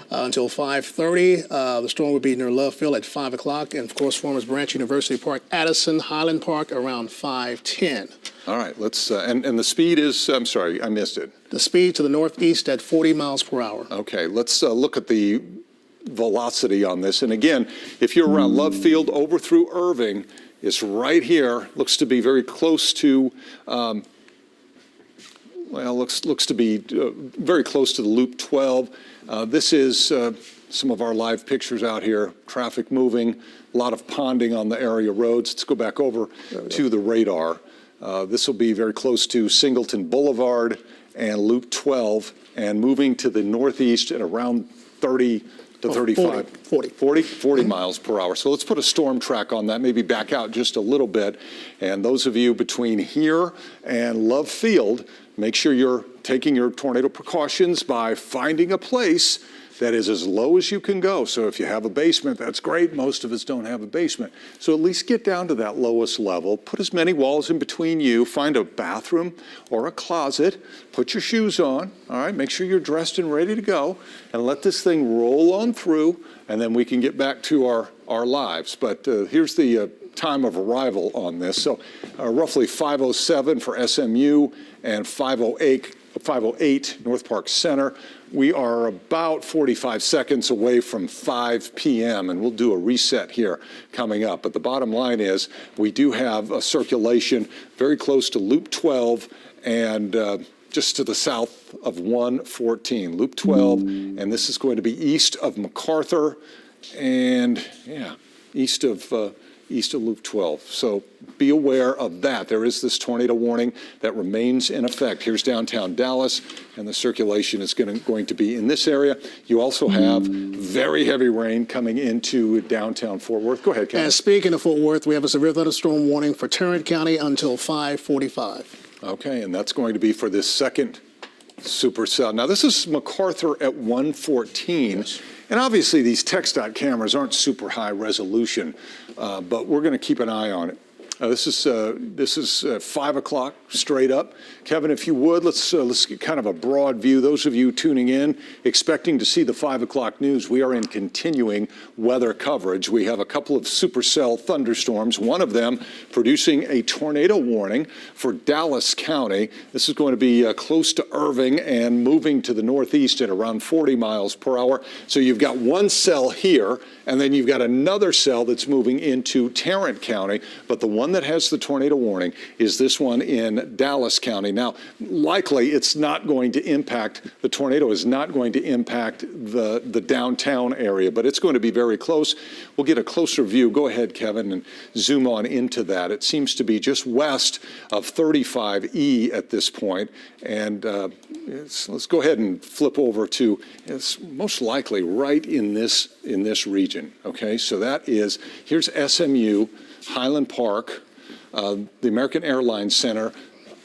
until 5:30. The storm will be near Love Field at 5 o'clock. And of course, Farmers Branch, University Park, Addison, Highland Park around 5:10. All right, let's, and the speed is, I'm sorry, I missed it. The speed to the northeast at 40 miles per hour. Okay, let's look at the velocity on this. And again, if you're around Love Field over through Irving, it's right here. Looks to be very close to, looks to be very close to the Loop 12. This is some of our live pictures out here. Traffic moving, a lot of ponding on the area roads. Let's go back over to the radar. This will be very close to Singleton Boulevard and Loop 12 and moving to the northeast at around 30 to 35. 40 miles per hour. So let's put a storm track on that, maybe back out just a little bit. And those of you between here and Love Field, make sure you're taking your tornado precautions by finding a place that is as low as you can go. So if you have a basement, that's great. Most of us don't have a basement. So at least get down to that lowest level. Put as many walls in between you. Find a bathroom or a closet. Put your shoes on. All right, make sure you're dressed and ready to go. And let this thing roll on through, and then we can get back to our lives. But here's the time of arrival on this. So roughly 5:07 for SMU and 5:08 North Park Center. We are about 45 seconds away from 5 p.m., and we'll do a reset here coming up. But the bottom line is we do have a circulation very close to Loop 12 and just to the south of 114. Loop 12, and this is going to be east of MacArthur and, east of Loop 12. So be aware of that. There is this tornado warning that remains in effect. Here's downtown Dallas, and the circulation is going to be in this area. You also have very heavy rain coming into downtown Fort Worth. Go ahead, Kevin. And speaking of Fort Worth, we have a severe thunderstorm warning for Tarrant County until 5:45. Okay, and that's going to be for this second supercell. Now, this is MacArthur at 114. Yes. And obviously, these TxDOT cameras aren't super high resolution, but we're going to keep an eye on it. This is 5 o'clock straight up. Kevin, if you would, let's get kind of a broad view. Those of you tuning in, expecting to see the 5 o'clock news, we are in continuing weather coverage. We have a couple of supercell thunderstorms, one of them producing a tornado warning for Dallas County. This is going to be close to Irving and moving to the northeast at around 40 miles per hour. So you've got one cell here, and then you've got another cell that's moving into Tarrant County. But the one that has the tornado warning is this one in Dallas County. Now, likely it's not going to impact, the tornado is not going to impact the downtown area, but it's going to be very close. We'll get a closer view. Go ahead, Kevin, and zoom on into that. It seems to be just west of 35E at this point, and let's go ahead and flip over to, it's most likely right in this region, okay? So that is, here's SMU, Highland Park, the American Airlines Center,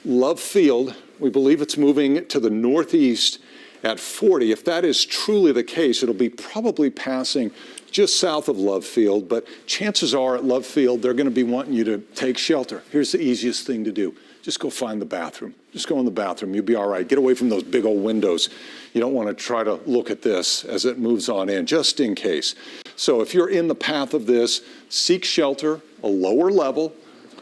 Love Field. We believe it's moving to the northeast at 40. If that is truly the case, it'll be probably passing just south of Love Field, but chances are at Love Field, they're going to be wanting you to take shelter. Here's the easiest thing to do. Just go find the bathroom. Just go in the bathroom. You'll be all right. Get away from those big old windows. You don't want to try to look at this as it moves on in, just in case. So if you're in the path of this, seek shelter, a lower level,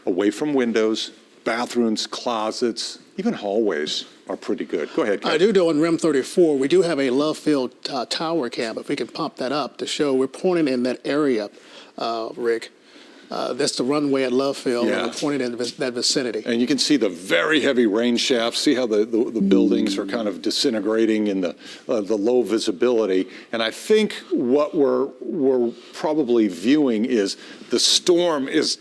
away from windows, bathrooms, closets, even hallways are pretty good. Go ahead, Kevin. I do know on REM 34, we do have a Love Field tower cam. If we can pop that up to show we're pointing in that area, Rick. That's the runway at Love Field. Yeah. We're pointing in that vicinity. And you can see the very heavy rain shafts. See how the buildings are kind of disintegrating in the low visibility. And I think what we're probably viewing is the storm is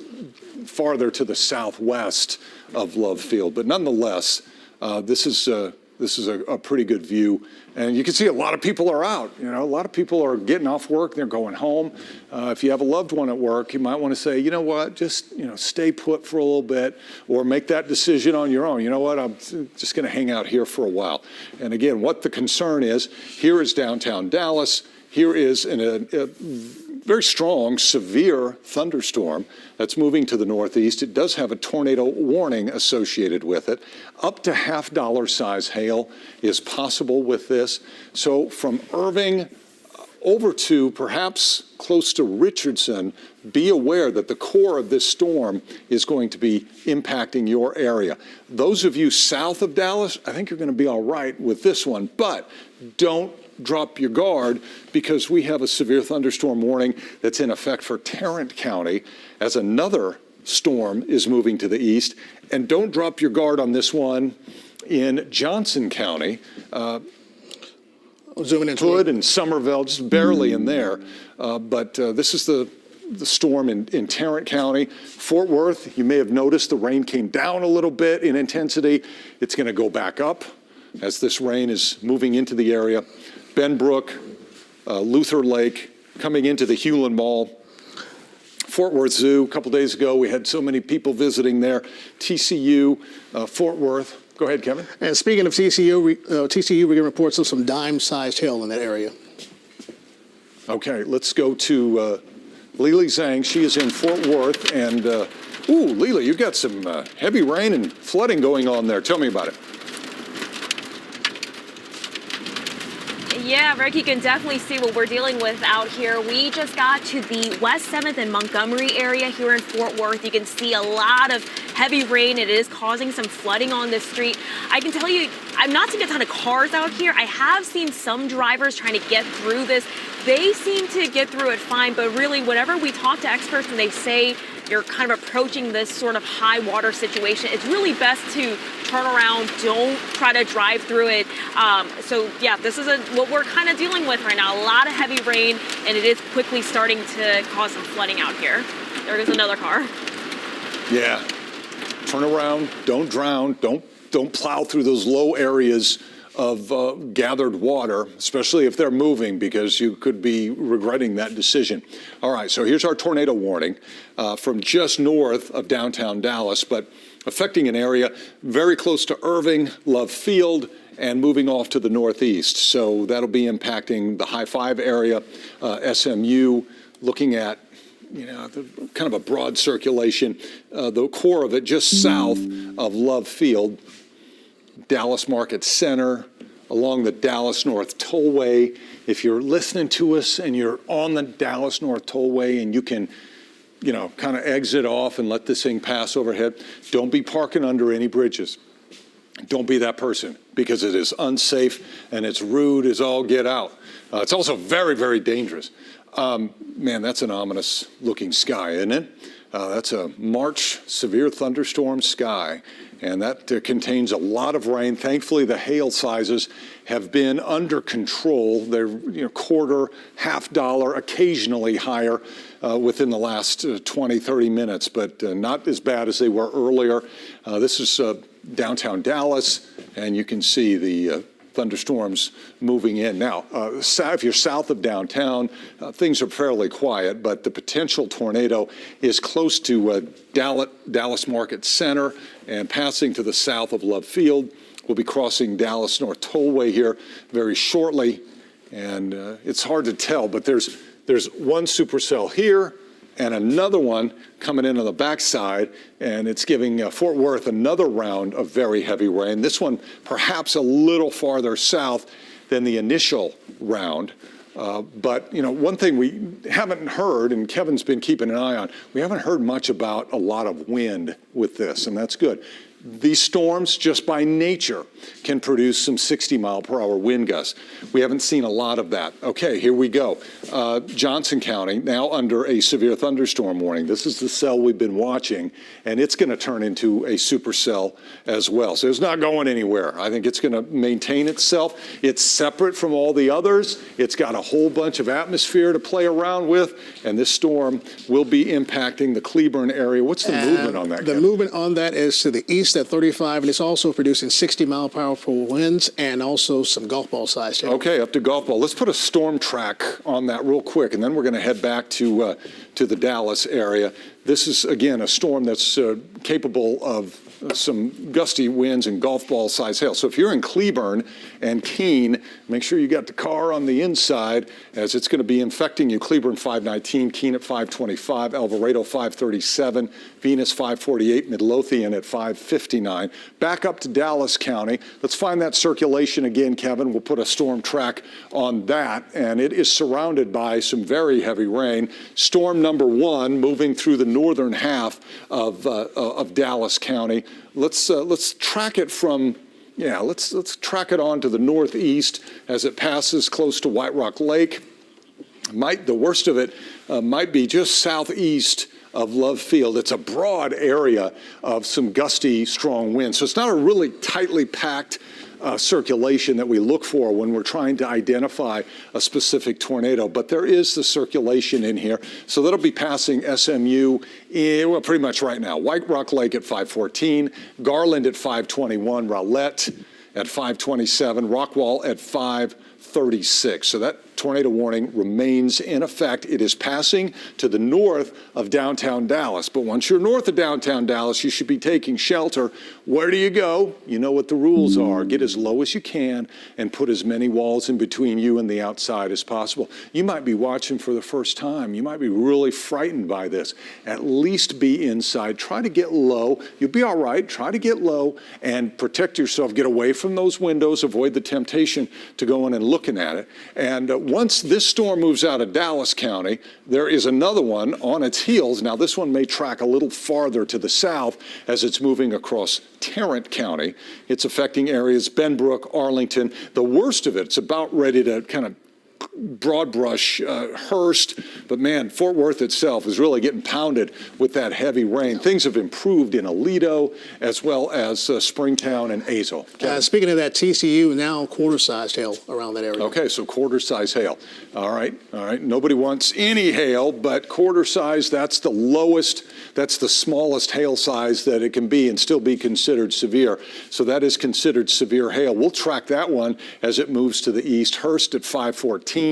farther to the southwest of Love Field. But nonetheless, this is a pretty good view. And you can see a lot of people are out. You know, a lot of people are getting off work. They're going home. If you have a loved one at work, you might want to say, you know what, just, stay put for a little bit or make that decision on your own. You know what, I'm just going to hang out here for a while. And again, what the concern is, here is downtown Dallas. Here is a very strong, severe thunderstorm that's moving to the northeast. It does have a tornado warning associated with it. Up to $half size hail is possible with this. So from Irving over to perhaps close to Richardson, be aware that the core of this storm is going to be impacting your area. Those of you south of Dallas, I think you're going to be all right with this one, but don't drop your guard because we have a severe thunderstorm warning that's in effect for Tarrant County as another storm is moving to the east. And don't drop your guard on this one in Johnson County. Zooming into Hood and Somerville, just barely in there. But this is the storm in Tarrant County. Fort Worth, you may have noticed the rain came down a little bit in intensity. It's going to go back up as this rain is moving into the area. Benbrook, Luther Lake, coming into the Hewlin Mall. Fort Worth Zoo, a couple days ago, we had so many people visiting there. TCU, Fort Worth. Go ahead, Kevin. And speaking of TCU, we're going to report some dime-sized hail in that area. Okay, let's go to Lily Zhang. She is in Fort Worth. And, Lily, you've got some heavy rain and flooding going on there. Tell me about it. Yeah, Rick, you can definitely see what we're dealing with out here. We just got to the West 7th and Montgomery area here in Fort Worth. You can see a lot of heavy rain. It is causing some flooding on this street. I can tell you, I'm not seeing a ton of cars out here. I have seen some drivers trying to get through this. They seem to get through it fine, but really, whenever we talk to experts and they say you're kind of approaching this sort of high water situation, it's really best to turn around, don't try to drive through it. So yeah, this is what we're kind of dealing with right now. A lot of heavy rain, and it is quickly starting to cause some flooding out here. There is another car. Yeah, turn around, don't drown, don't plow through those low areas of gathered water, especially if they're moving, because you could be regretting that decision. All right, so here's our tornado warning from just north of downtown Dallas, but affecting an area very close to Irving, Love Field, and moving off to the northeast. So that'll be impacting the High Five area, SMU, looking at kind of a broad circulation, the core of it just south of Love Field, Dallas Market Center, along the Dallas North Tollway. If you're listening to us and you're on the Dallas North Tollway and you can, kind of exit off and let this thing pass overhead, don't be parking under any bridges. Don't be that person, because it is unsafe and it's rude as all get out. It's also very, very dangerous. Man, that's an ominous looking sky, isn't it? That's a March severe thunderstorm sky, and that contains a lot of rain. Thankfully, the hail sizes have been under control. They're quarter, half dollar, occasionally higher within the last 20, 30 minutes, but not as bad as they were earlier. This is downtown Dallas, and you can see the thunderstorms moving in. Now, if you're south of downtown, things are fairly quiet, but the potential tornado is close to Dallas Market Center and passing to the south of Love Field. We'll be crossing Dallas North Tollway here very shortly, and it's hard to tell, but there's one supercell here and another one coming in on the backside, and it's giving Fort Worth another round of very heavy rain. This one perhaps a little farther south than the initial round. But, one thing we haven't heard, and Kevin's been keeping an eye on, we haven't heard much about a lot of wind with this, and that's good. These storms, just by nature, can produce some 60-mile-per-hour wind gusts. We haven't seen a lot of that. Okay, here we go. Johnson County, now under a severe thunderstorm warning. This is the cell we've been watching, and it's going to turn into a supercell as well. So it's not going anywhere. I think it's going to maintain itself. It's separate from all the others. It's got a whole bunch of atmosphere to play around with, and this storm will be impacting the Cleburne area. What's the movement on that, The Kevin? movement on that is to the east at 35, and it's also producing 60-mile-per-hour winds and also some golf ball size. Okay, up to golf ball. Let's put a storm track on that real quick, and then we're going to head back to the Dallas area. This is, again, a storm that's capable of some gusty winds and golf ball size hail. So if you're in Cleburne and Keene, make sure you got the car on the inside, as it's going to be infecting you. Cleburne 519, Keene at 525, Alvarado 537, Venus 548, Midlothian at 559. Back up to Dallas County. Let's find that circulation again, Kevin. We'll put a storm track on that, and it is surrounded by some very heavy rain. Storm number 1 moving through the northern half of Dallas County. Let's track it from, let's track it on to the northeast as it passes close to White Rock Lake. The worst of it might be just southeast of Love Field. It's a broad area of some gusty, strong winds. So it's not a really tightly packed circulation that we look for when we're trying to identify a specific tornado, but there is the circulation in here. So that'll be passing SMU, pretty much right now. White Rock Lake at 514, Garland at 521, Rowlett at 527, Rockwall at 536. So that tornado warning remains in effect. It is passing to the north of downtown Dallas. But once you're north of downtown Dallas, you should be taking shelter. Where do you go? You know what the rules are. Get as low as you can and put as many walls in between you and the outside as possible. You might be watching for the first time. You might be really frightened by this. At least be inside. Try to get low. You'll be all right. Try to get low and protect yourself. Get away from those windows. Avoid the temptation to go in and looking at it. And once this storm moves out of Dallas County, there is another one on its heels. Now, this one may track a little farther to the south as it's moving across Tarrant County. It's affecting areas Benbrook, Arlington. The worst of it's about ready to kind of broad brush Hearst, but man, Fort Worth itself is really getting pounded with that heavy rain. Things have improved in Aledo as well as Springtown and Azle. Speaking of that, TCU now quarter-sized hail around that area. Okay, so quarter-size hail. All right. Nobody wants any hail, but quarter-size, that's the lowest, that's the smallest hail size that it can be and still be considered severe. So that is considered severe hail. We'll track that one as it moves to the east. Hearst at 514,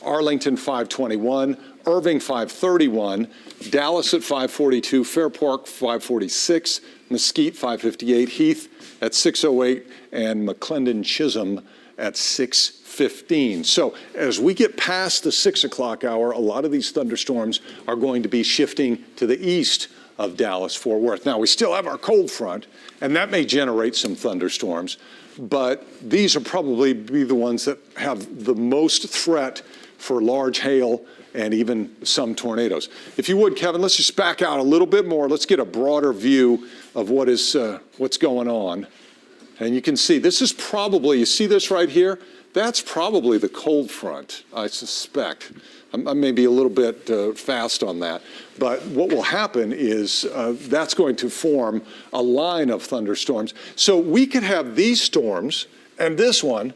Arlington 521, Irving 531, Dallas at 542, Fair Park 546, Mesquite 558, Heath at 608, and McClendon Chisholm at 615. So as we get past the 6 o'clock hour, a lot of these thunderstorms are going to be shifting to the east of Dallas-Fort Worth. Now, we still have our cold front, and that may generate some thunderstorms, but these will probably be the ones that have the most threat for large hail and even some tornadoes. If you would, Kevin, let's just back out a little bit more. Let's get a broader view of what's going on. And you can see, this is probably, you see this right here? That's probably the cold front, I suspect. I may be a little bit fast on that. But what will happen is that's going to form a line of thunderstorms. So we could have these storms and this one,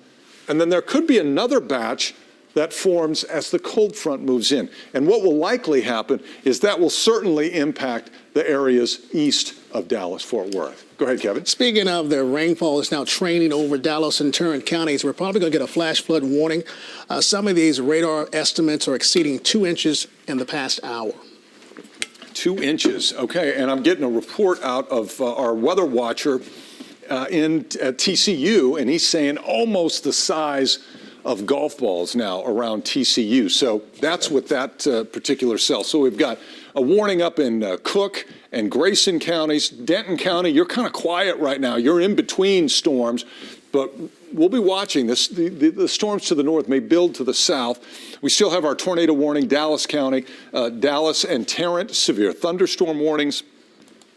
and then there could be another batch that forms as the cold front moves in. And what will likely happen is that will certainly impact the areas east of Dallas-Fort Worth. Go ahead, Kevin. Speaking of the rainfall, it's now training over Dallas and Tarrant counties. We're probably going to get a flash flood warning. Some of these radar estimates are exceeding 2 inches in the past hour. 2 inches, okay. And I'm getting a report out of our weather watcher at TCU, and he's saying almost the size of golf balls now around TCU. So that's with that particular cell. So we've got a warning up in Cook and Grayson counties. Denton County, you're kind of quiet right now. You're in between storms, but we'll be watching this. The storms to the north may build to the south. We still have our tornado warning, Dallas County, Dallas and Tarrant, severe thunderstorm warnings.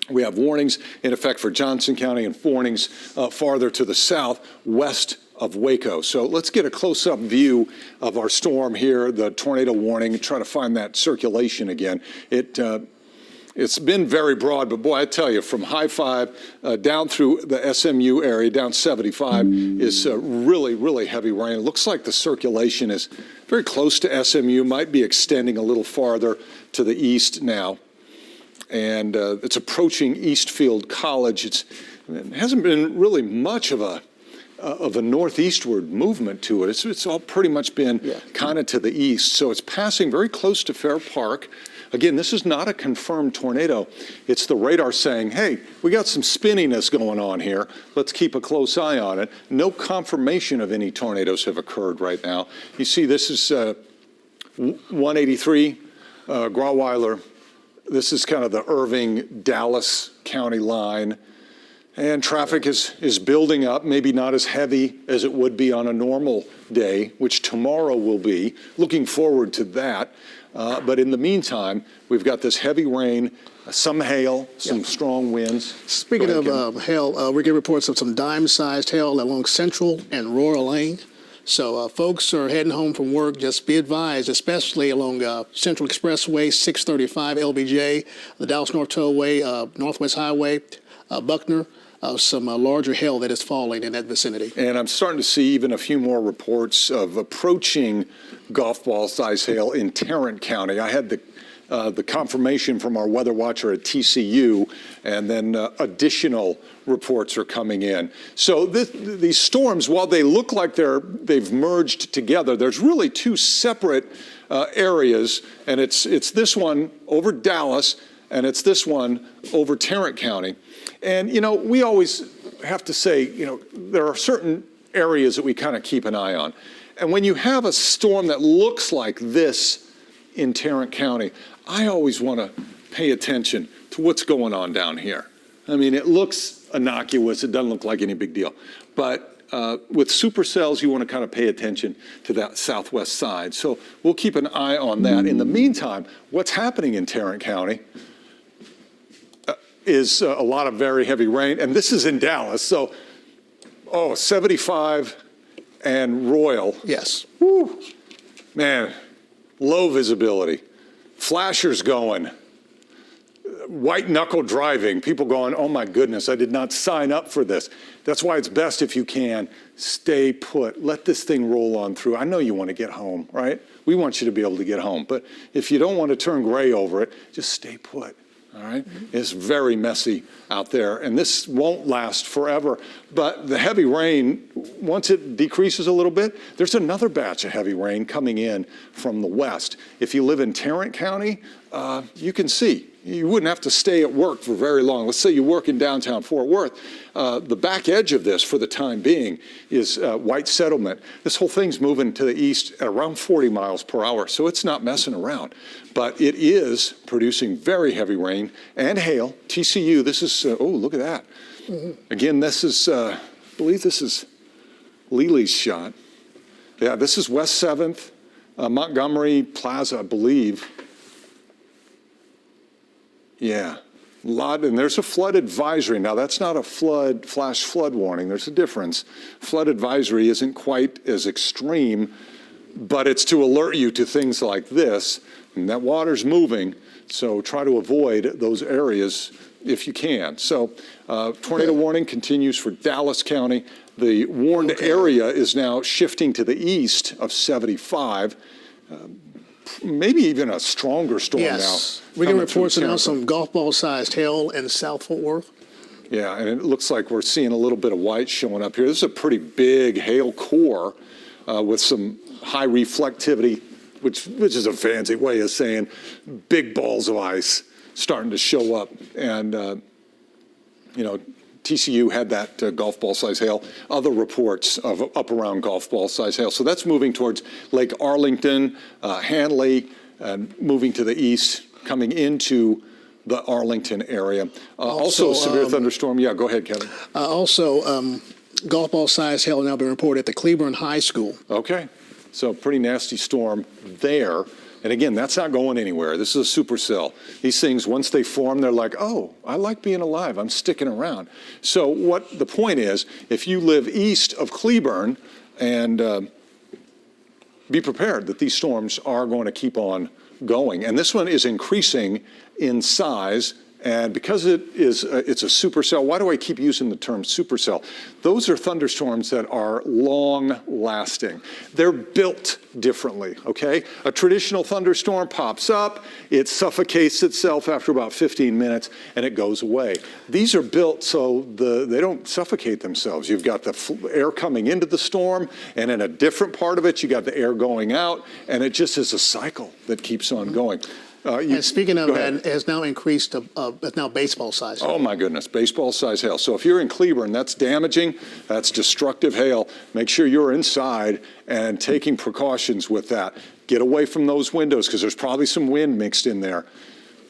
We have warnings in effect for Johnson County and warnings farther to the south, west of Waco. So let's get a close-up view of our storm here, the tornado warning, and try to find that circulation again. It's been very broad, but boy, I tell you, from high 5 down through the SMU area, down 75, is really, really heavy rain. It looks like the circulation is very close to SMU, might be extending a little farther to the east now. And it's approaching Eastfield College. It hasn't been really much of a northeastward movement to it. It's all pretty much been kind of to the east. So it's passing very close to Fair Park. Again, this is not a confirmed tornado. It's the radar saying, hey, we got some spinniness going on here. Let's keep a close eye on it. No confirmation of any tornadoes have occurred right now. You see, this is 183 Grauweiler. This is kind of the Irving-Dallas County line. And traffic is building up, maybe not as heavy as it would be on a normal day, which tomorrow will be. Looking forward to that. But in the meantime, we've got this heavy rain, some hail, some strong winds. Speaking of hail, we get reports of some dime-sized hail along Central and Royal Lane. So folks are heading home from work, just be advised, especially along Central Expressway, 635 LBJ, the Dallas North Tollway, Northwest Highway, Buckner. Some larger hail that is falling in that vicinity. And I'm starting to see even a few more reports of approaching golf ball size hail in Tarrant County. I had the confirmation from our weather watcher at TCU, and then additional reports are coming in. So these storms, while they look like they've merged together, there's really two separate areas, and it's this one over Dallas, and it's this one over Tarrant County. And, you know, we always have to say, you know, there are certain areas that we kind of keep an eye on. And when you have a storm that looks like this in Tarrant County, I always want to pay attention to what's going on down here. I mean, it looks innocuous. It doesn't look like any big deal. But with supercells, you want to kind of pay attention to that southwest side. So we'll keep an eye on that. In the meantime, what's happening in Tarrant County is a lot of very heavy rain, and this is in Dallas. So, 75 and Royal. yes. Woo, man, low visibility, flashers going, white knuckle driving, people going, oh my goodness, I did not sign up for this. That's why it's best if you can stay put, let this thing roll on through. I know you want to get home, right? We want you to be able to get home, but if you don't want to turn gray over it, just stay put. All right? It's very messy out there, and this won't last forever. But the heavy rain, once it decreases a little bit, there's another batch of heavy rain coming in from the west. If you live in Tarrant County, you can see. You wouldn't have to stay at work for very long. Let's say you work in downtown Fort Worth. The back edge of this, for the time being, is White Settlement. This whole thing's moving to the east at around 40 miles per hour, so it's not messing around. But it is producing very heavy rain and hail. TCU, this is, oh, look at that. Again, this is, I believe this is Lely's shot. Yeah, this is West 7th, Montgomery Plaza, I believe. Yeah, a lot, and there's a flood advisory. Now, that's not a flash flood warning. There's a difference. Flood advisory isn't quite as extreme but it's to alert you to things like this, and that water's moving, so try to avoid those areas if you can. So tornado warning continues for Dallas County. The warned area is now shifting to the east of 75. Maybe even a stronger storm now. Yes. We can report now some golf ball-sized hail in South Fort Worth. Yeah, and it looks like we're seeing a little bit of white showing up here. This is a pretty big hail core with some high reflectivity, which is a fancy way of saying big balls of ice starting to show up. And, you know, TCU had that golf ball size hail. Other reports of up around golf ball size hail. So that's moving towards Lake Arlington, Hanley, and moving to the east, coming into the Arlington area. Also severe thunderstorm. Yeah, go ahead, Kevin. Golf ball size hail now been reported at the Cleburne High School. Okay, so pretty nasty storm there. And again, that's not going anywhere. This is a supercell. These things, once they form, they're like, oh, I like being alive. I'm sticking around. So what the point is, if you live east of Cleburne, and be prepared that these storms are going to keep on going. And this one is increasing in size. And because it's a supercell, why do I keep using the term supercell? Those are thunderstorms that are long lasting. They're built differently, okay? A traditional thunderstorm pops up, it suffocates itself after about 15 minutes, and it goes away. These are built so they don't suffocate themselves. You've got the air coming into the storm, and in a different part of it, you got the air going out, and it just is a cycle that keeps on going. And speaking of that, it has now increased to it's now baseball size. Oh my goodness, baseball size hail. So if you're in Cleburne, that's damaging, that's destructive hail. Make sure you're inside and taking precautions with that. Get away from those windows because there's probably some wind mixed in there.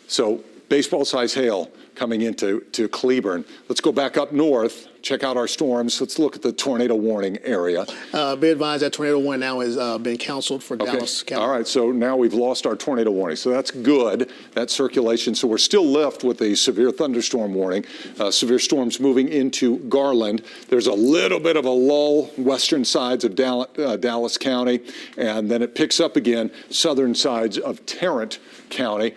So baseball size hail coming into Cleburne. Let's go back up north, check out our storms. Let's look at the tornado warning area. Be advised that tornado warning now has been canceled for Dallas County. All right, so now we've lost our tornado warning. So that's good, that circulation. So we're still left with a severe thunderstorm warning. Severe storms moving into Garland. There's a little bit of a lull, western sides of Dallas County, and then it picks up again, southern sides of Tarrant County.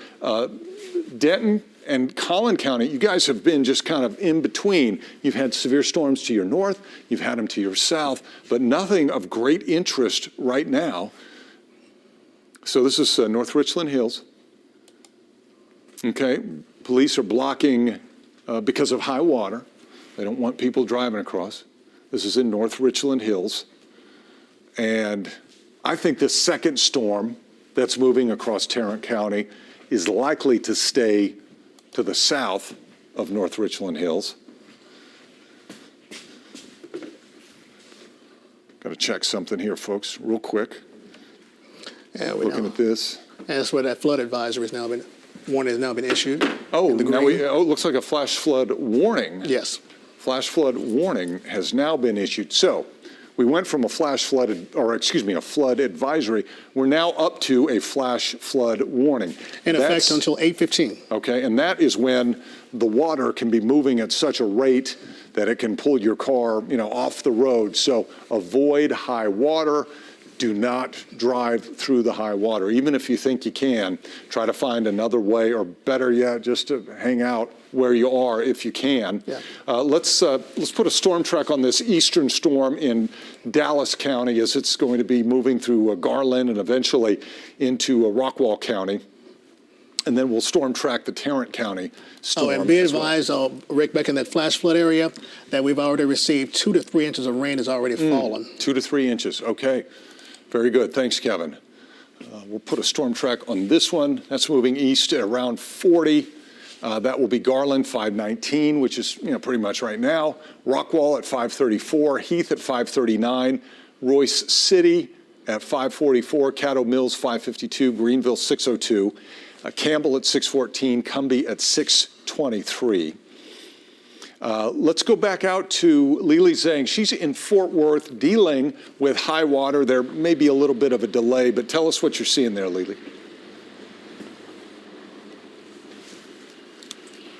Denton and Collin County, you guys have been just kind of in between. You've had severe storms to your north, you've had them to your south, but nothing of great interest right now. So this is North Richland Hills. Okay, police are blocking because of high water. They don't want people driving across. This is in North Richland Hills. And I think this second storm that's moving across Tarrant County is likely to stay to the south of North Richland Hills. Got to check something here, folks, real quick. Yeah, Looking at this. And that's where that flood advisory has now been, warning has now been issued. Oh, now it looks like a flash flood warning. Yes. Flash flood warning has now been issued. So we went from a a flood advisory. We're now up to a flash flood warning. In effect until 8:15. Okay, and that is when the water can be moving at such a rate that it can pull your car, off the road. So avoid high water. Do not drive through the high water. Even if you think you can, try to find another way, or better yet, just to hang out where you are if you can. Yeah. Let's put a storm track on this eastern storm in Dallas County as it's going to be moving through Garland and eventually into Rockwall County. And then we'll storm track the Tarrant County storm. Oh, and be advised, Rick, back in that flash flood area, that we've already received 2 to 3 inches of rain has already fallen. 2 to 3 inches, okay. Very good, thanks, Kevin. We'll put a storm track on this one. That's moving east at around 40. That will be Garland, 519, which is pretty much right now. Rockwall at 534, Heath at 539, Royce City at 544, Caddo Mills 552, Greenville 602, Campbell at 614, Cumbie at 623. Let's go back out to Lily Zhang. She's in Fort Worth dealing with high water. There may be a little bit of a delay, but tell us what you're seeing there, Lily.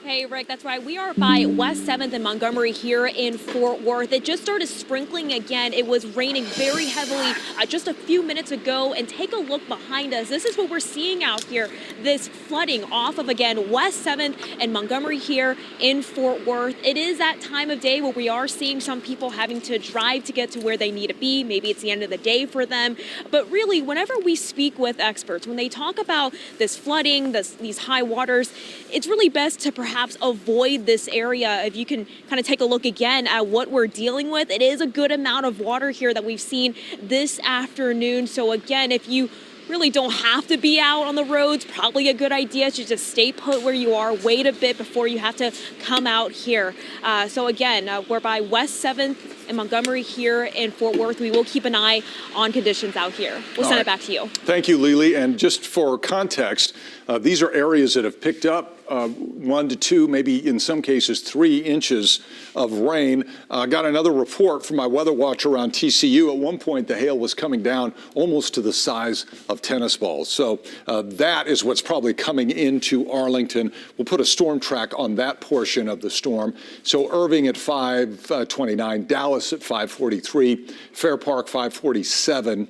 Hey, Hey, Rick, that's right. We are by West 7th and Montgomery here in Fort Worth. It just started sprinkling again. It was raining very heavily just a few minutes ago. And take a look behind us. This is what we're seeing out here. This flooding off of, again, West 7th and Montgomery here in Fort Worth. It is that time of day where we are seeing some people having to drive to get to where they need to be. Maybe it's the end of the day for them. But really, whenever we speak with experts, when they talk about this flooding, these high waters, it's really best to perhaps avoid this area. If you can kind of take a look again at what we're dealing with, it is a good amount of water here that we've seen this afternoon. So again, if you really don't have to be out on the roads, probably a good idea to just stay put where you are, wait a bit before you have to come out here. So again, we're by West 7th and Montgomery here in Fort Worth. We will keep an eye on conditions out here. We'll send it back to you. Thank you, Lily. And just for context, these are areas that have picked up 1 to 2, maybe in some cases 3 inches of rain. Got another report from my weather watch around TCU. At one point, the hail was coming down almost to the size of tennis balls. So that is what's probably coming into Arlington. We'll put a storm track on that portion of the storm. So Irving at 529, Dallas at 543, Fair Park 547,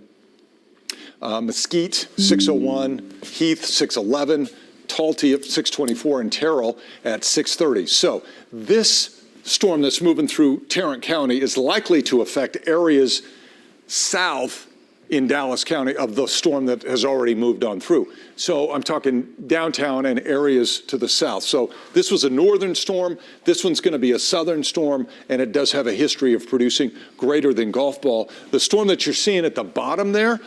Mesquite 601, Heath 611, Talty at 624, and Terrell at 630. So this storm that's moving through Tarrant County is likely to affect areas south in Dallas County of the storm that has already moved on through. So I'm talking downtown and areas to the south. So this was a northern storm. This one's going to be a southern storm, and it does have a history of producing greater than golf ball. The storm that you're seeing at the bottom there,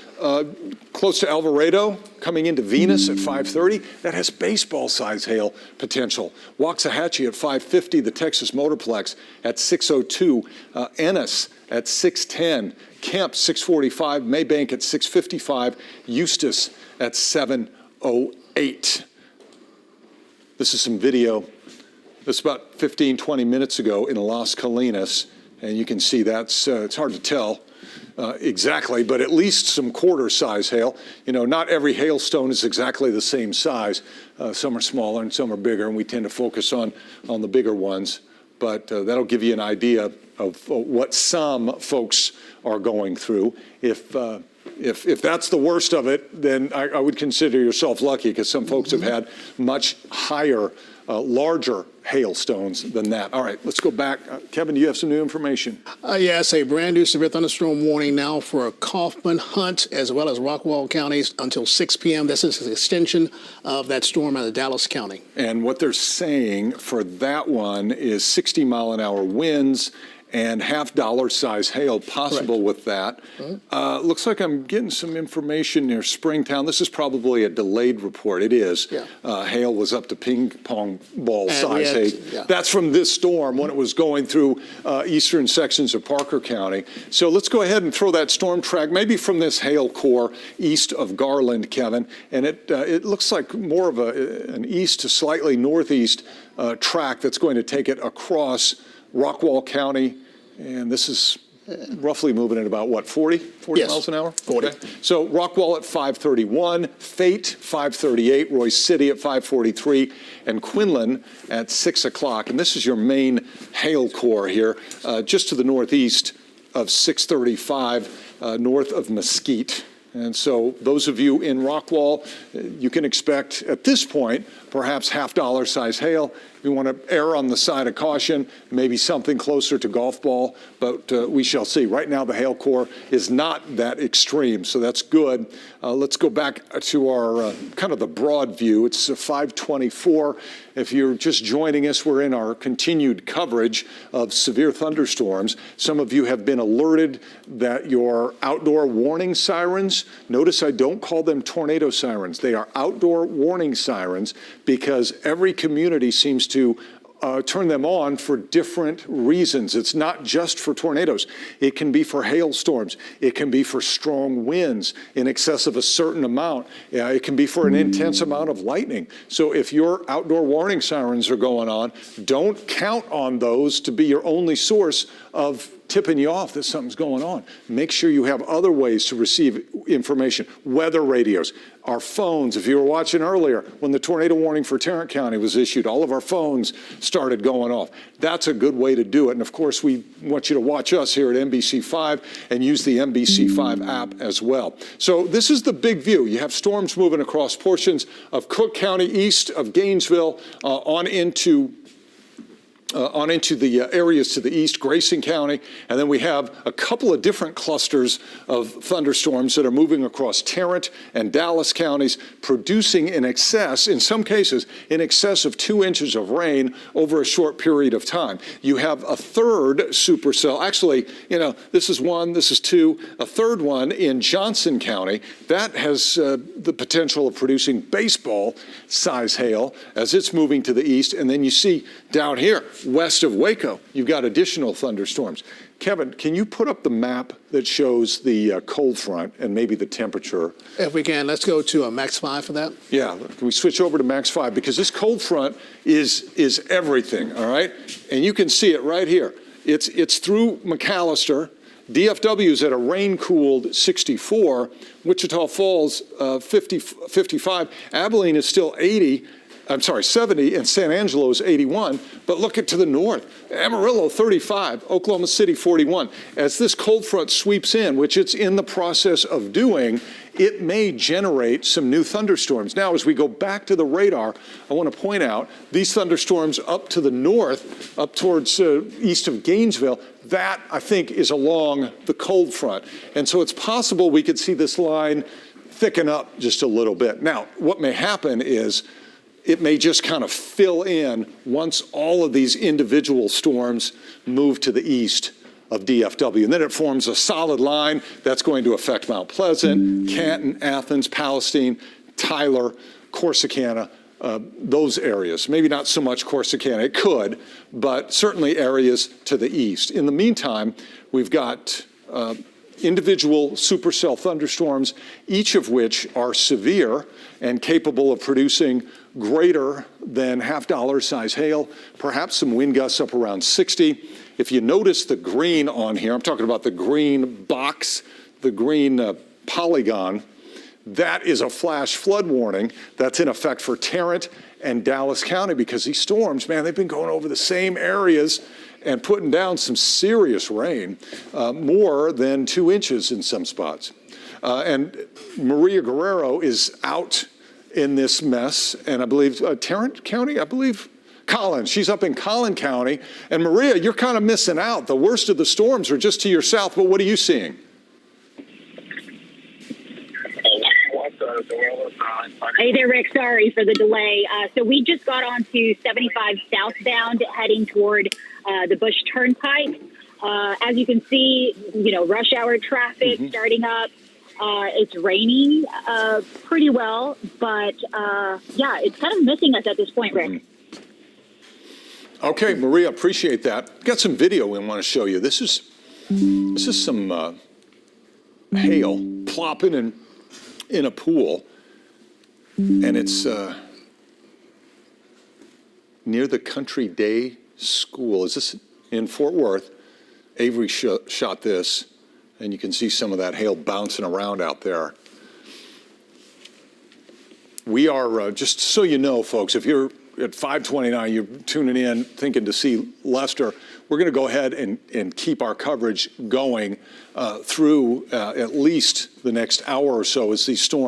close to Alvarado, coming into Venus at 530, that has baseball size hail potential. Waxahachie at 550, the Texas Motorplex at 602, Ennis at 610, Kemp 645, Maybank at 655, Eustis at 708. This is some video that's about 15, 20 minutes ago in Las Colinas, and you can see that's, it's hard to tell exactly, but at least some quarter size hail. You know, not every hailstone is exactly the same size. Some are smaller and some are bigger, and we tend to focus on the bigger ones. But that'll give you an idea of what some folks are going through. If that's the worst of it, then I would consider yourself lucky, because some folks have had much higher, larger hailstones than that. All right, let's go back. Kevin, do you have some new information? Yes, a brand new severe thunderstorm warning now for Kaufman, Hunt, as well as Rockwall counties until 6 p.m. This is an extension of that storm out of Dallas County. And what they're saying for that one is 60-mile-an-hour winds and $half size hail possible. Correct. With that. Looks like I'm getting some information near Springtown. This is probably a delayed report. It is. Yeah. Hail was up to ping pong ball size hail. Yeah. That's from this storm when it was going through eastern sections of Parker County. So let's go ahead and throw that storm track, maybe from this hail core east of Garland, Kevin. And it looks like more of an east to slightly northeast track that's going to take it across Rockwall County, and this is roughly moving at about, what, 40 yes. miles an hour? 40. Okay. So Rockwall at 531, Fate 538, Royce City at 543, and Quinlan at 6 o'clock. And this is your main hail core here, just to the northeast of 635, north of Mesquite. And so those of you in Rockwall, you can expect at this point perhaps $half size hail. If you want to err on the side of caution, maybe something closer to golf ball, but we shall see. Right now the hail core is not that extreme, so that's good. Let's go back to our kind of the broad view. It's 524. If you're just joining us, we're in our continued coverage of severe thunderstorms. Some of you have been alerted that your outdoor warning sirens, notice I don't call them tornado sirens. They are outdoor warning sirens because every community seems to turn them on for different reasons. It's not just for tornadoes. It can be for hailstorms. It can be for strong winds in excess of a certain amount. It can be for an intense amount of lightning. So if your outdoor warning sirens are going on, don't count on those to be your only source of tipping you off that something's going on. Make sure you have other ways to receive information. Weather radios, our phones. If you were watching earlier, when the tornado warning for Tarrant County was issued, all of our phones started going off. That's a good way to do it. And of course, we want you to watch us here at NBC5 and use the NBC5 app as well. So this is the big view. You have storms moving across portions of Cook County, east of Gainesville, on into the areas to the east, Grayson County, and then we have a couple of different clusters of thunderstorms that are moving across Tarrant and Dallas counties, producing in excess, in some cases, in excess of 2 inches of rain over a short period of time. You have a third supercell, actually, this is 1, this is 2, a third one in Johnson County that has the potential of producing baseball-size hail as it's moving to the east, and then you see down here, west of Waco, you've got additional thunderstorms. Kevin, can you put up the map that shows the cold front and maybe the temperature? If we can, let's go to Max 5 for that. Yeah, can we switch over to Max 5? Because this cold front is everything, all right? And you can see it right here. It's through McAllister. DFW is at a rain-cooled 64. Wichita Falls, 55. Abilene is still 70, and San Angelo is 81, but look to the north. Amarillo, 35, Oklahoma City, 41. As this cold front sweeps in, which it's in the process of doing, it may generate some new thunderstorms. Now, as we go back to the radar, I want to point out these thunderstorms up to the north, up towards east of Gainesville, that, I think, is along the cold front. And so it's possible we could see this line thicken up just a little bit. Now, what may happen is it may just kind of fill in once all of these individual storms move to the east of DFW. And then it forms a solid line that's going to affect Mount Pleasant, Canton, Athens, Palestine, Tyler, Corsicana, those areas. Maybe not so much Corsicana, it could, but certainly areas to the east. In the meantime, we've got individual supercell thunderstorms, each of which are severe and capable of producing greater than half-dollar size hail, perhaps some wind gusts up around 60. If you notice the green on here, I'm talking about the green box, the green polygon, that is a flash flood warning that's in effect for Tarrant and Dallas County, because these storms, man, they've been going over the same areas and putting down some serious rain, more than 2 inches in some spots. And Maria Guerrero is out in this mess, and I believe Tarrant County, Collin, she's up in Collin County. And Maria, you're kind of missing out. The worst of the storms are just to your south, but what are you seeing? Hey there, Rick. Sorry for the delay. So we just got onto 75 southbound heading toward the Bush Turnpike. As you can see, rush hour traffic starting up. It's raining pretty well, but yeah, it's kind of missing us at this point, Rick. Okay, Maria, appreciate that. Got some video we want to show you. This is some hail plopping in a pool, and it's near the Country Day School. Is this in Fort Worth? Avery shot this, and you can see some of that hail bouncing around out there. We are, just so you know, folks, if you're at 529, you're tuning in thinking to see Lester, we're going to go ahead and keep our coverage going through at least the next hour or so as these storms